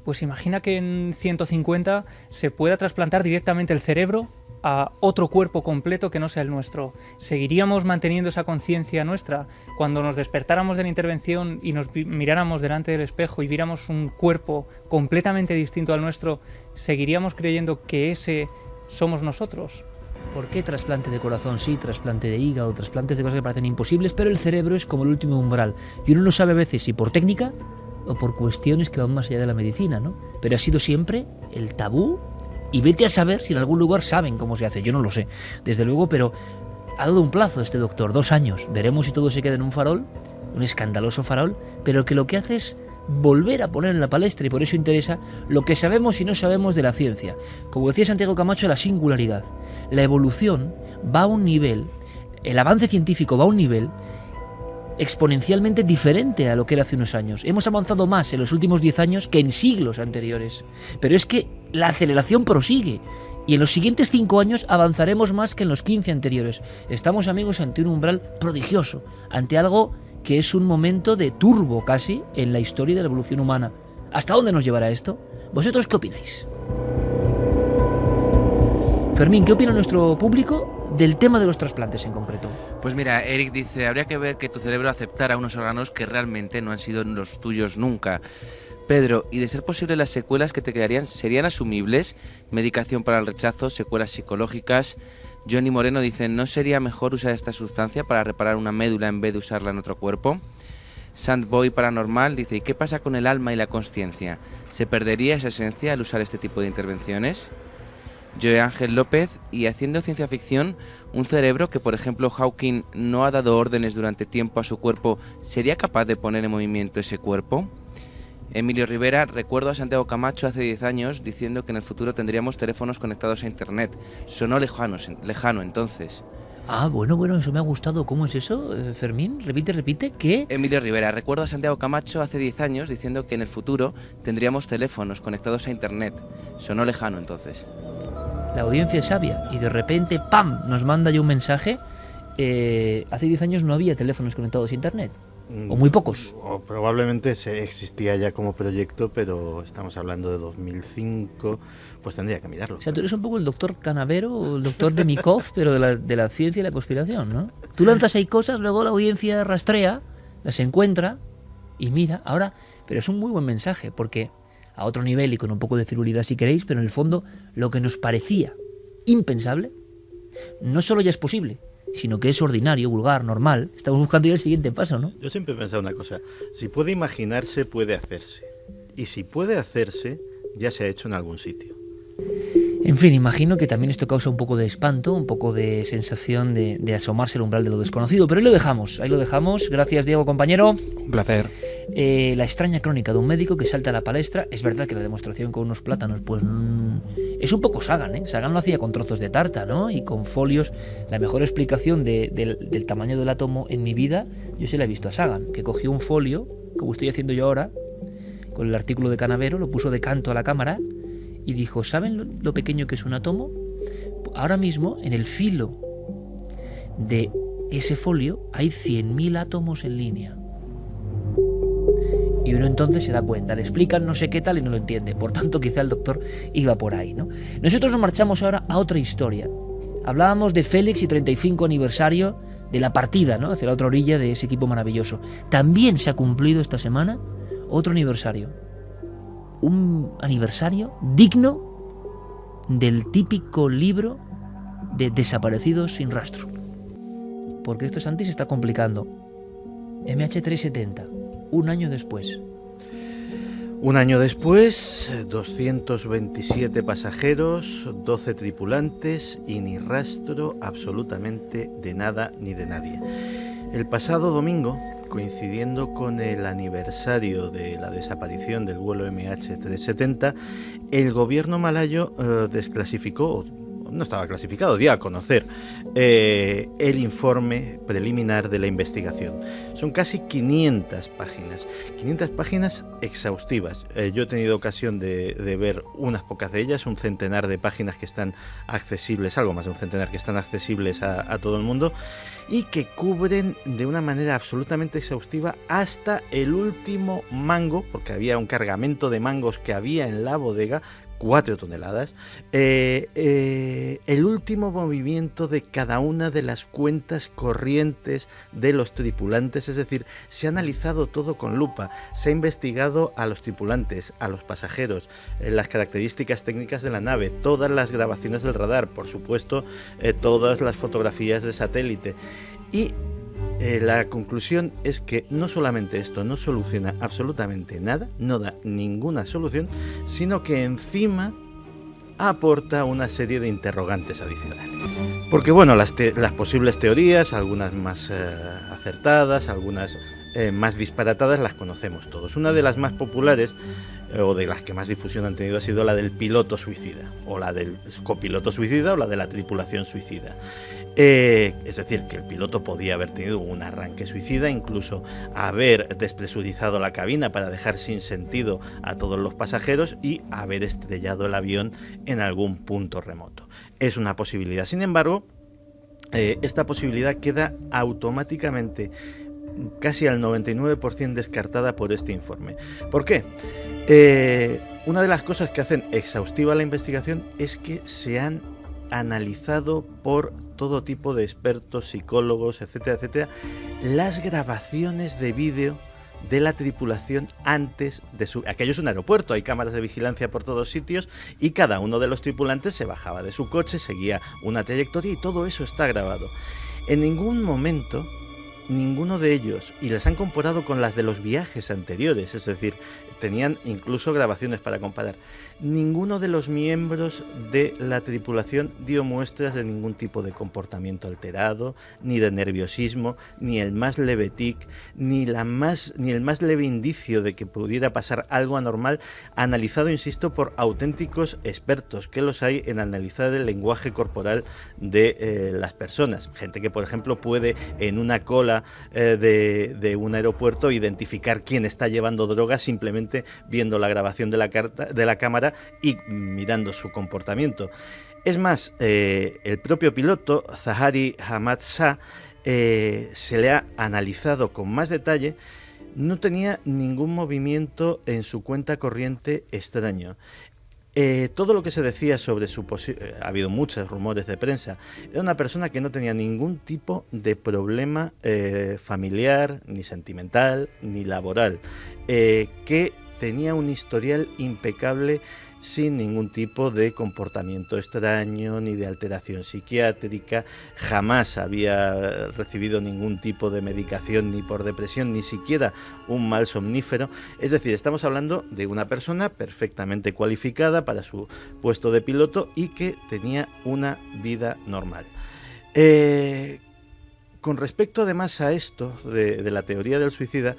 pues imagina que en 150 se pueda trasplantar directamente el cerebro a otro cuerpo completo que no sea el nuestro. ¿Seguiríamos manteniendo esa conciencia nuestra? Cuando nos despertáramos de la intervención y nos miráramos delante del espejo y viéramos un cuerpo completamente distinto al nuestro, ¿seguiríamos creyendo que ese somos nosotros? ¿Por qué trasplante de corazón sí, trasplante de hígado, trasplantes de cosas que parecen imposibles, pero el cerebro es como el último umbral? Y uno no sabe a veces si por técnica o por cuestiones que van más allá de la medicina, ¿no? Pero ha sido siempre el tabú. Y vete a saber si en algún lugar saben cómo se hace. Yo no lo sé, desde luego, pero ha dado un plazo este doctor, 2 años. Veremos si todo se queda en un farol, un escandaloso farol, pero que lo que hace es volver a poner en la palestra, y por eso interesa lo que sabemos y no sabemos de la ciencia. Como decía Santiago Camacho, la singularidad. La evolución va a un nivel, el avance científico va a un nivel exponencialmente diferente a lo que era hace unos años. Hemos avanzado más en los últimos 10 años que en siglos anteriores. Pero es que la aceleración prosigue y en los siguientes 5 años avanzaremos más que en los 15 anteriores. Estamos, amigos, ante un umbral prodigioso, ante algo que es un momento de turbo casi en la historia de la evolución humana. ¿Hasta dónde nos llevará esto? ¿Vosotros qué opináis? Fermín, ¿qué opina nuestro público del tema de los trasplantes en concreto? Pues mira, Eric dice, habría que ver que tu cerebro aceptara unos órganos que realmente no han sido los tuyos nunca. Pedro, y de ser posible las secuelas que te quedarían, ¿serían asumibles? Medicación para el rechazo, secuelas psicológicas. Johnny Moreno dice, ¿no sería mejor usar esta sustancia para reparar una médula en vez de usarla en otro cuerpo? Sandboy Paranormal dice, ¿y qué pasa con el alma y la consciencia? ¿Se perdería esa esencia al usar este tipo de intervenciones? Joe Ángel López, y haciendo ciencia ficción, un cerebro que, por ejemplo, Hawking no ha dado órdenes durante tiempo a su cuerpo, ¿sería capaz de poner en movimiento ese cuerpo? Emilio Rivera, recuerdo a Santiago Camacho hace 10 años diciendo que en el futuro tendríamos teléfonos conectados a internet. Sonó lejano entonces. Ah, bueno, eso me ha gustado. ¿Cómo es eso, Fermín? Repite, ¿qué? Emilio Rivera, recuerdo a Santiago Camacho hace 10 años diciendo que en el futuro tendríamos teléfonos conectados a internet. Sonó lejano entonces. La audiencia es sabia y de repente, ¡pam!, nos manda ya un mensaje. Hace 10 años no había teléfonos conectados a internet. O muy pocos. O probablemente existía ya como proyecto, pero estamos hablando de 2005, pues tendría que mirarlo. O sea, tú eres un poco el doctor Canavero o el doctor Demikov, pero de la ciencia y la conspiración, ¿no? Tú lanzas ahí cosas, luego la audiencia rastrea, las encuentra y mira. Ahora, pero es un muy buen mensaje, porque a otro nivel y con un poco de frivolidad si queréis, pero en el fondo lo que nos parecía impensable, no solo ya es posible, sino que es ordinario, vulgar, normal. Estamos buscando ya el siguiente paso, ¿no? Yo siempre he pensado una cosa, si puede imaginarse, puede hacerse. Y si puede hacerse, ya se ha hecho en algún sitio. En fin, imagino que también esto causa un poco de espanto, un poco de sensación de asomarse al umbral de lo desconocido, pero ahí lo dejamos. Gracias, Diego, compañero. Un placer. La extraña crónica de un médico que salta a la palestra. Es verdad que la demostración con unos plátanos, pues es un poco Sagan, ¿eh? Sagan lo hacía con trozos de tarta, ¿no? Y con folios. La mejor explicación del tamaño del átomo en mi vida, yo se la he visto a Sagan, que cogió un folio, como estoy haciendo yo ahora, con el artículo de Canavero, lo puso de canto a la cámara y dijo, ¿saben lo pequeño que es un átomo? Ahora mismo, en el filo de ese folio hay 100.000 átomos en línea. Y uno entonces se da cuenta, le explican no sé qué tal y no lo entiende. Por tanto, quizá el doctor iba por ahí, ¿no? Nosotros nos marchamos ahora a otra historia. Hablábamos de Félix y 35 aniversario de la partida, ¿no?, hacia la otra orilla de ese equipo maravilloso. También se ha cumplido esta semana otro aniversario. Un aniversario digno del típico libro de desaparecidos sin rastro. Porque esto, Santi, se está complicando. MH370, un año después. Un año después, 227 pasajeros, 12 tripulantes y ni rastro absolutamente de nada ni de nadie. El pasado domingo, coincidiendo con el aniversario de la desaparición del vuelo MH370, el gobierno malayo desclasificó, no estaba clasificado, dio a conocer el informe preliminar de la investigación. Son casi 500 páginas exhaustivas. Yo he tenido ocasión de ver unas pocas de ellas, un centenar de páginas que están accesibles, algo más de un centenar que están accesibles a todo el mundo, y que cubren de una manera absolutamente exhaustiva hasta el último mango, porque había un cargamento de mangos que había en la bodega, 4 toneladas, el último movimiento de cada una de las cuentas corrientes de los tripulantes, es decir, se ha analizado todo con lupa, se ha investigado a los tripulantes, a los pasajeros, las características técnicas de la nave, todas las grabaciones del radar, por supuesto, todas las fotografías de satélite, y la conclusión es que no solamente esto no soluciona absolutamente nada, no da ninguna solución, sino que encima aporta una serie de interrogantes adicionales. Porque bueno, las posibles teorías, algunas más acertadas, algunas más disparatadas, las conocemos todos. Una de las más populares, o de las que más difusión han tenido, ha sido la del piloto suicida, o la del copiloto suicida, o la de la tripulación suicida. Es decir, que el piloto podía haber tenido un arranque suicida, incluso haber despresurizado la cabina para dejar sin sentido a todos los pasajeros y haber estrellado el avión en algún punto remoto. Es una posibilidad. Sin embargo, esta posibilidad queda automáticamente casi al 99% descartada por este informe. ¿Por qué? Una de las cosas que hacen exhaustiva la investigación es que se han analizado por todo tipo de expertos, psicólogos, etcétera, etcétera, las grabaciones de vídeo de la tripulación antes de su... Aquello es un aeropuerto, hay cámaras de vigilancia por todos sitios y cada uno de los tripulantes se bajaba de su coche, seguía una trayectoria y todo eso está grabado. En ningún momento ninguno de ellos, y las han comparado con las de los viajes anteriores, es decir, tenían incluso grabaciones para comparar, ninguno de los miembros de la tripulación dio muestras de ningún tipo de comportamiento alterado, ni de nerviosismo, ni el más leve tic, ni el más leve indicio de que pudiera pasar algo anormal, analizado, insisto, por auténticos expertos, que los hay en analizar el lenguaje corporal de las personas. Gente que, por ejemplo, puede en una cola de un aeropuerto identificar quién está llevando droga simplemente viendo la grabación de la cámara y mirando su comportamiento. Es más, el propio piloto, Zahari Hamad Shah, se le ha analizado con más detalle, no tenía ningún movimiento en su cuenta corriente extraño. Todo lo que se decía sobre su ha habido muchos rumores de prensa, era una persona que no tenía ningún tipo de problema familiar, ni sentimental, ni laboral, que tenía un historial impecable sin ningún tipo de comportamiento extraño ni de alteración psiquiátrica, jamás había recibido ningún tipo de medicación ni por depresión, ni siquiera un mal somnífero. Es decir, estamos hablando de una persona perfectamente cualificada para su puesto de piloto y que tenía una vida normal. Con respecto además a esto de la teoría del suicida,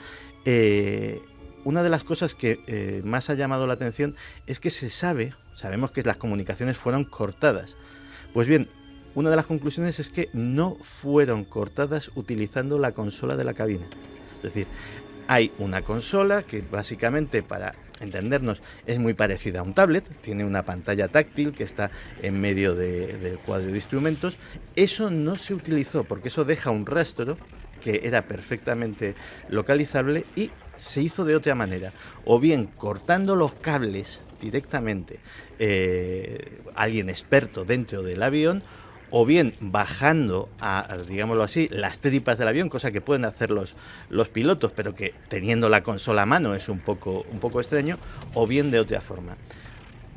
una de las cosas que más ha llamado la atención es que sabemos que las comunicaciones fueron cortadas. Pues bien, una de las conclusiones es que no fueron cortadas utilizando la consola de la cabina. Es decir, hay una consola que básicamente para entendernos, es muy parecida a un tablet, tiene una pantalla táctil que está en medio del cuadro de instrumentos. Eso no se utilizó porque eso deja un rastro que era perfectamente localizable y se hizo de otra manera, o bien cortando los cables directamente alguien experto dentro del avión, o bien bajando a, digámoslo así, las tripas del avión, cosa que pueden hacer los pilotos, pero que teniendo la consola a mano es un poco extraño, o bien de otra forma.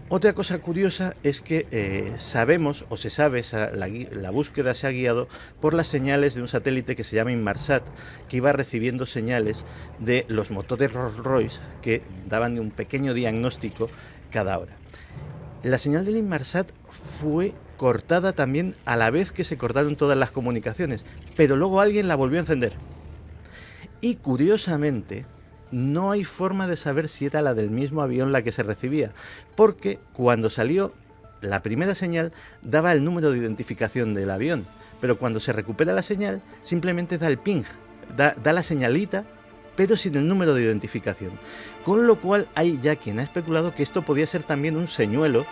Otra cosa curiosa es que sabemos, o se sabe, la búsqueda se ha guiado por las señales de un satélite que se llama Inmarsat, que iba recibiendo señales de los motores Rolls-Royce que daban un pequeño diagnóstico cada hora. La señal del Inmarsat fue cortada también a la vez que se cortaron todas las comunicaciones, pero luego alguien la volvió a encender. Y curiosamente, no hay forma de saber si era la del mismo avión la que se recibía, porque cuando salió la primera señal daba el número de identificación del avión, pero cuando se recupera la señal simplemente da el ping, da la señalita, pero sin el número de identificación. Con lo cual hay ya quien ha especulado que esto podía ser también un señuelo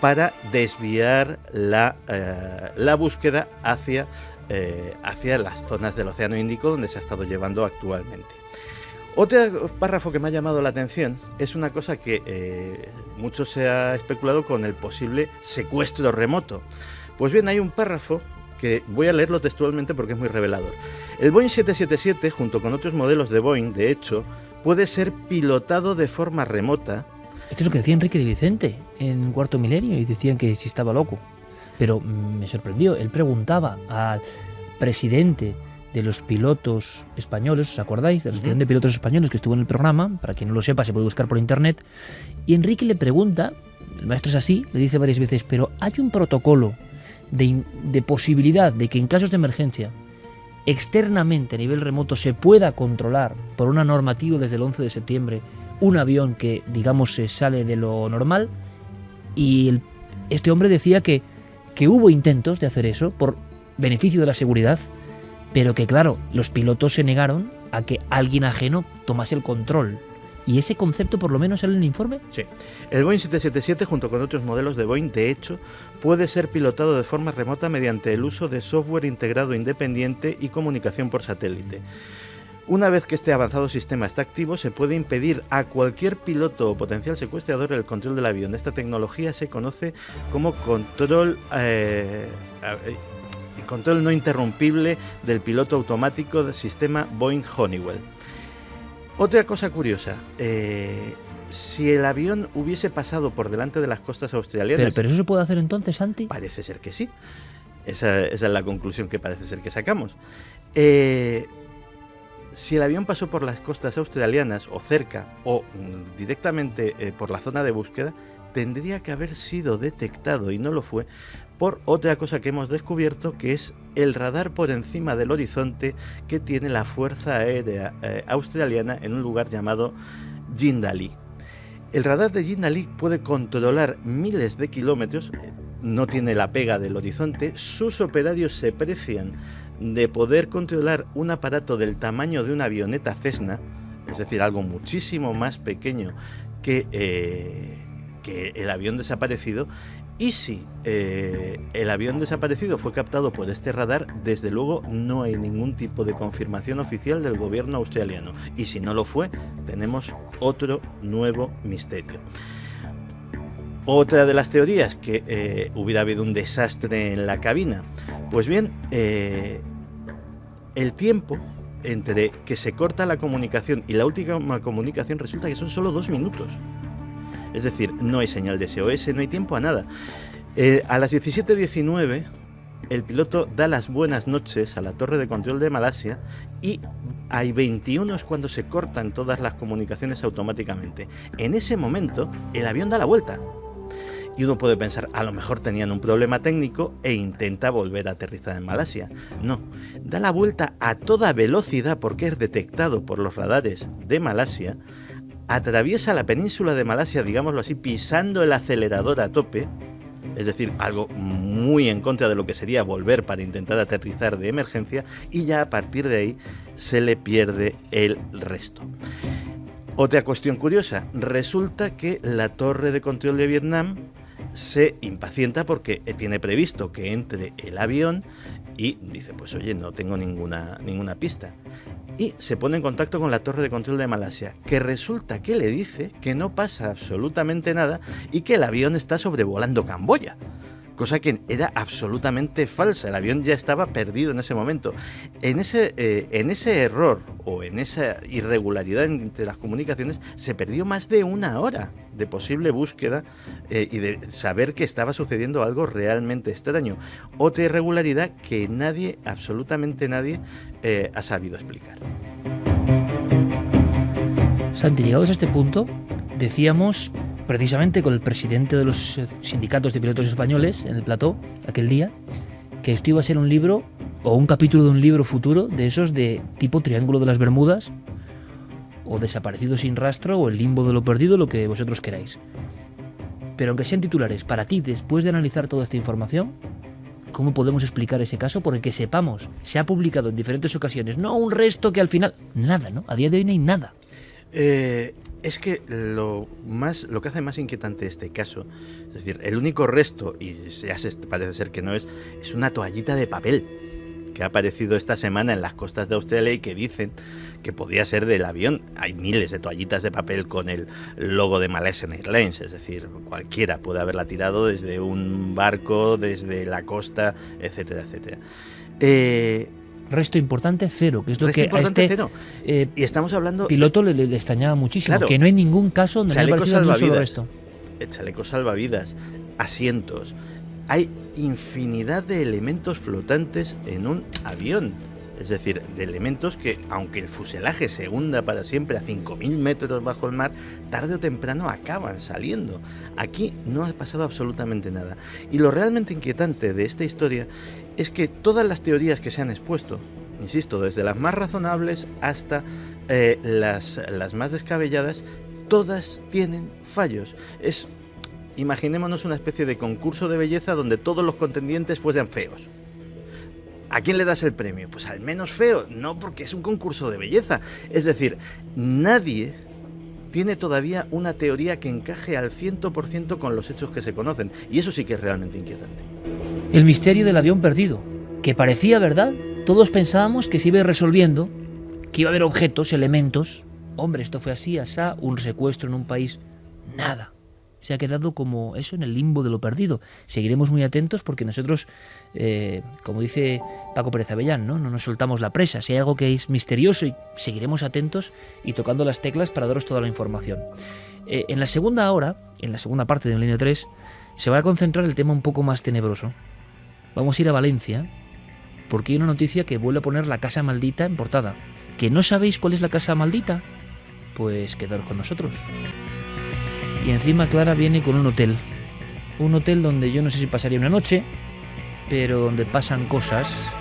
para desviar la búsqueda hacia las zonas del Océano Índico donde se ha estado llevando actualmente. Otro párrafo que me ha llamado la atención es una cosa que mucho se ha especulado con el posible secuestro remoto. Pues bien, hay un párrafo que voy a leerlo textualmente porque es muy revelador. El Boeing 777, junto con otros modelos de Boeing, de hecho, puede ser pilotado de forma remota. Esto es lo que decía Enrique de Vicente en Cuarto Milenio y decían que si estaba loco. Pero me sorprendió. Él preguntaba al presidente de los pilotos españoles, ¿os acordáis? De la Asociación de Pilotos Españoles que estuvo en el programa, para quien no lo sepa se puede buscar por internet, y Enrique le pregunta, el maestro es así, le dice varias veces, pero ¿hay un protocolo de posibilidad de que en casos de emergencia externamente a nivel remoto se pueda controlar por una normativa desde el 11 de septiembre un avión que, digamos, se sale de lo normal? Y este hombre decía que hubo intentos de hacer eso por beneficio de la seguridad, pero que, claro, los pilotos se negaron a que alguien ajeno tomase el control. ¿Y ese concepto por lo menos sale en el informe? Sí. El Boeing 777, junto con otros modelos de Boeing, de hecho, puede ser pilotado de forma remota mediante el uso de software integrado independiente y comunicación por satélite. Una vez que este avanzado sistema está activo, se puede impedir a cualquier piloto o potencial secuestrador el control del avión. Esta tecnología se conoce como control no interrumpible del piloto automático del sistema Boeing Honeywell. Otra cosa curiosa, si el avión hubiese pasado por delante de las costas australianas... ¿Pero eso se puede hacer entonces, Santi? Parece ser que sí. Esa es la conclusión que parece ser que sacamos. Si el avión pasó por las costas australianas o cerca o directamente por la zona de búsqueda, tendría que haber sido detectado, y no lo fue, por otra cosa que hemos descubierto, que es el radar por encima del horizonte que tiene la Fuerza Aérea Australiana en un lugar llamado Jindalee. El radar de Jindalee puede controlar miles de kilómetros, no tiene la pega del horizonte. Sus operarios se precian de poder controlar un aparato del tamaño de una avioneta Cessna, es decir, algo muchísimo más pequeño que el avión desaparecido. Y si el avión desaparecido fue captado por este radar, desde luego no hay ningún tipo de confirmación oficial del gobierno australiano. Y si no lo fue, tenemos otro nuevo misterio. Otra de las teorías, que hubiera habido un desastre en la cabina. Pues bien, el tiempo entre que se corta la comunicación y la última comunicación resulta que son solo 2 minutos. Es decir, no hay señal de SOS, no hay tiempo a nada. A las 17:19 el piloto da las buenas noches a la torre de control de Malasia y hay 21 es cuando se cortan todas las comunicaciones automáticamente. En ese momento el avión da la vuelta. Y uno puede pensar, a lo mejor tenían un problema técnico e intenta volver a aterrizar en Malasia. No, da la vuelta a toda velocidad porque es detectado por los radares de Malasia, atraviesa la península de Malasia, digámoslo así, pisando el acelerador a tope, es decir, algo muy en contra de lo que sería volver para intentar aterrizar de emergencia, y ya a partir de ahí se le pierde el resto. Otra cuestión curiosa, resulta que la torre de control de Vietnam se impacienta porque tiene previsto que entre el avión y dice, pues oye, no tengo ninguna pista. Y se pone en contacto con la torre de control de Malasia, que resulta que le dice que no pasa absolutamente nada y que el avión está sobrevolando Camboya. Cosa que era absolutamente falsa, el avión ya estaba perdido en ese momento. En ese error o en esa irregularidad entre las comunicaciones se perdió más de una hora de posible búsqueda y de saber que estaba sucediendo algo realmente extraño. Otra irregularidad que nadie, absolutamente nadie, ha sabido explicar. Santi, llegados a este punto, decíamos precisamente con el presidente de los sindicatos de pilotos españoles en el plató aquel día, que esto iba a ser un libro o un capítulo de un libro futuro de esos de tipo Triángulo de las Bermudas o Desaparecido sin rastro o El limbo de lo perdido, lo que vosotros queráis. Pero aunque sean titulares, para ti, después de analizar toda esta información, ¿cómo podemos explicar ese caso? Porque que sepamos, se ha publicado en diferentes ocasiones, no un resto que al final, nada, ¿no? A día de hoy no hay nada. Es que lo que hace más inquietante este caso, es decir, el único resto, y ya parece ser que no es una toallita de papel que ha aparecido esta semana en las costas de Australia y que dicen que podía ser del avión. Hay miles de toallitas de papel con el logo de Malaysian Airlines, es decir, cualquiera puede haberla tirado desde un barco, desde la costa, etcétera, etcétera. Resto importante, cero, que es lo que a este y estamos hablando piloto le extrañaba muchísimo, claro, que no hay ningún caso donde haya aparecido ni un solo resto. Chalecos salvavidas, asientos, hay infinidad de elementos flotantes en un avión, es decir, de elementos que, aunque el fuselaje se hunda para siempre a 5.000 metros bajo el mar, tarde o temprano acaban saliendo. Aquí no ha pasado absolutamente nada. Y lo realmente inquietante de esta historia es que todas las teorías que se han expuesto, insisto, desde las más razonables hasta las más descabelladas, todas tienen fallos. Imaginémonos una especie de concurso de belleza donde todos los contendientes fuesen feos. ¿A quién le das el premio? Pues al menos feo, no, porque es un concurso de belleza. Es decir, nadie tiene todavía una teoría que encaje al 100% con los hechos que se conocen, y eso sí que es realmente inquietante. El misterio del avión perdido, que parecía verdad, todos pensábamos que se iba resolviendo, que iba a haber objetos, elementos. Hombre, esto fue así, asá, un secuestro en un país, nada. Se ha quedado como eso, en el limbo de lo perdido. Seguiremos muy atentos porque nosotros, como dice Paco Pérez Avellán, ¿no? No nos soltamos la presa. Si hay algo que es misterioso, y seguiremos atentos y tocando las teclas para daros toda la información. En la segunda hora, en la segunda parte de Milenio 3, se va a concentrar el tema un poco más tenebroso. Vamos a ir a Valencia porque hay una noticia que vuelve a poner la casa maldita en portada. ¿Que no sabéis cuál es la casa maldita? Pues quedaros con nosotros. Y encima Clara viene con un hotel donde yo no sé si pasaría una noche, pero donde pasan cosas,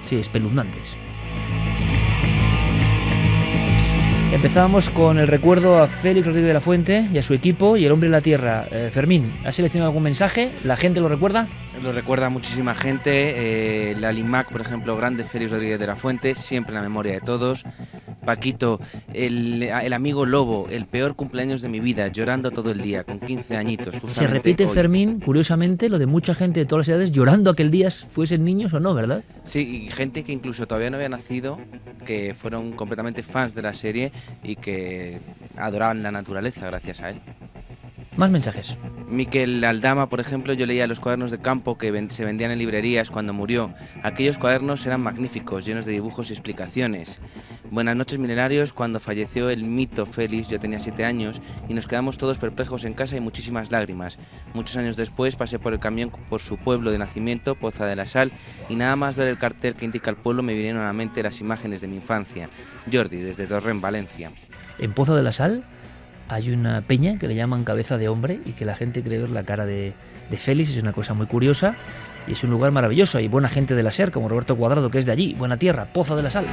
sí, espeluznantes. Empezábamos con el recuerdo a Félix Rodríguez de la Fuente y a su equipo y el hombre de la tierra. Fermín, ¿has seleccionado algún mensaje? ¿La gente lo recuerda? Lo recuerda muchísima gente. La Limac, por ejemplo, grande Félix Rodríguez de la Fuente, siempre en la memoria de todos. Paquito, el amigo Lobo, el peor cumpleaños de mi vida, llorando todo el día, con 15 añitos. Se repite, hoy. Fermín, curiosamente, lo de mucha gente de todas las edades llorando aquel día, fuesen niños o no, ¿verdad? Sí, y gente que incluso todavía no había nacido, que fueron completamente fans de la serie y que adoraban la naturaleza gracias a él. Más mensajes. Miquel Aldama, por ejemplo, yo leía los cuadernos de campo que se vendían en librerías cuando murió. Aquellos cuadernos eran magníficos, llenos de dibujos y explicaciones. Buenas noches, milenarios. Cuando falleció el mito Félix, yo tenía 7 años y nos quedamos todos perplejos en casa y muchísimas lágrimas. Muchos años después pasé por el camión por su pueblo de nacimiento, Poza de la Sal, y nada más ver el cartel que indica el pueblo me vinieron a la mente las imágenes de mi infancia. Jordi, desde Torrent, Valencia. En Poza de la Sal hay una peña que le llaman Cabeza de Hombre y que la gente cree ver la cara de Félix. Es una cosa muy curiosa y es un lugar maravilloso. Hay buena gente de la SER, como Roberto Cuadrado, que es de allí. Buena tierra, Poza de la Sal.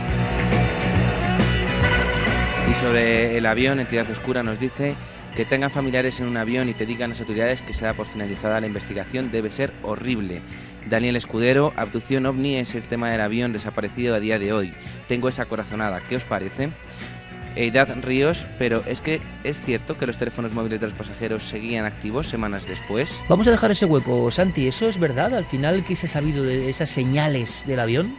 Y sobre el avión, Entidad Oscura nos dice que tengan familiares en un avión y te digan las autoridades que se da por finalizada la investigación debe ser horrible. Daniel Escudero, abducción ovni es el tema del avión desaparecido a día de hoy. Tengo esa corazonada, ¿qué os parece? Eidad Ríos, pero es que es cierto que los teléfonos móviles de los pasajeros seguían activos semanas después. Vamos a dejar ese hueco, Santi. ¿Eso es verdad? Al final, ¿qué se ha sabido de esas señales del avión?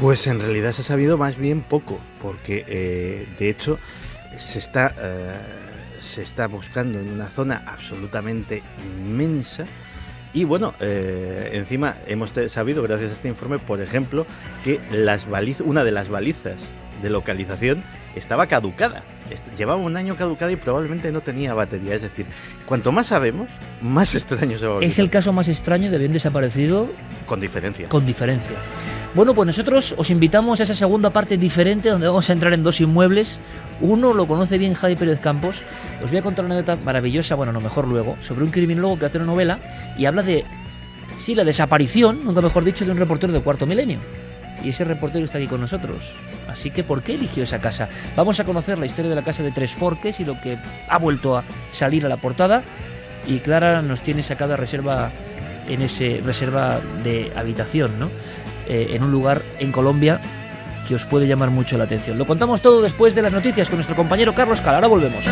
Pues en realidad se ha sabido más bien poco, porque de hecho se está buscando en una zona absolutamente inmensa. Y bueno, encima hemos sabido, gracias a este informe, por ejemplo, que una de las balizas de localización estaba caducada. Llevaba un año caducada y probablemente no tenía batería. Es decir, cuanto más sabemos, más extraño se va a volver. Es el caso más extraño de avión desaparecido. Con diferencia. Con diferencia. Bueno, pues nosotros os invitamos a esa segunda parte diferente donde vamos a entrar en dos inmuebles. Uno lo conoce bien Javi Pérez Campos. Os voy a contar una anécdota maravillosa, bueno, no mejor luego, sobre un criminólogo que hace una novela y habla de, sí, la desaparición, nunca mejor dicho, de un reportero de Cuarto Milenio. Y ese reportero está aquí con nosotros. Así que, ¿por qué eligió esa casa? Vamos a conocer la historia de la casa de Tres Forques y lo que ha vuelto a salir a la portada. Y Clara nos tiene sacada reserva de habitación, ¿no? En un lugar en Colombia que os puede llamar mucho la atención. Lo contamos todo después de las noticias con nuestro compañero Carlos Cala. Ahora volvemos.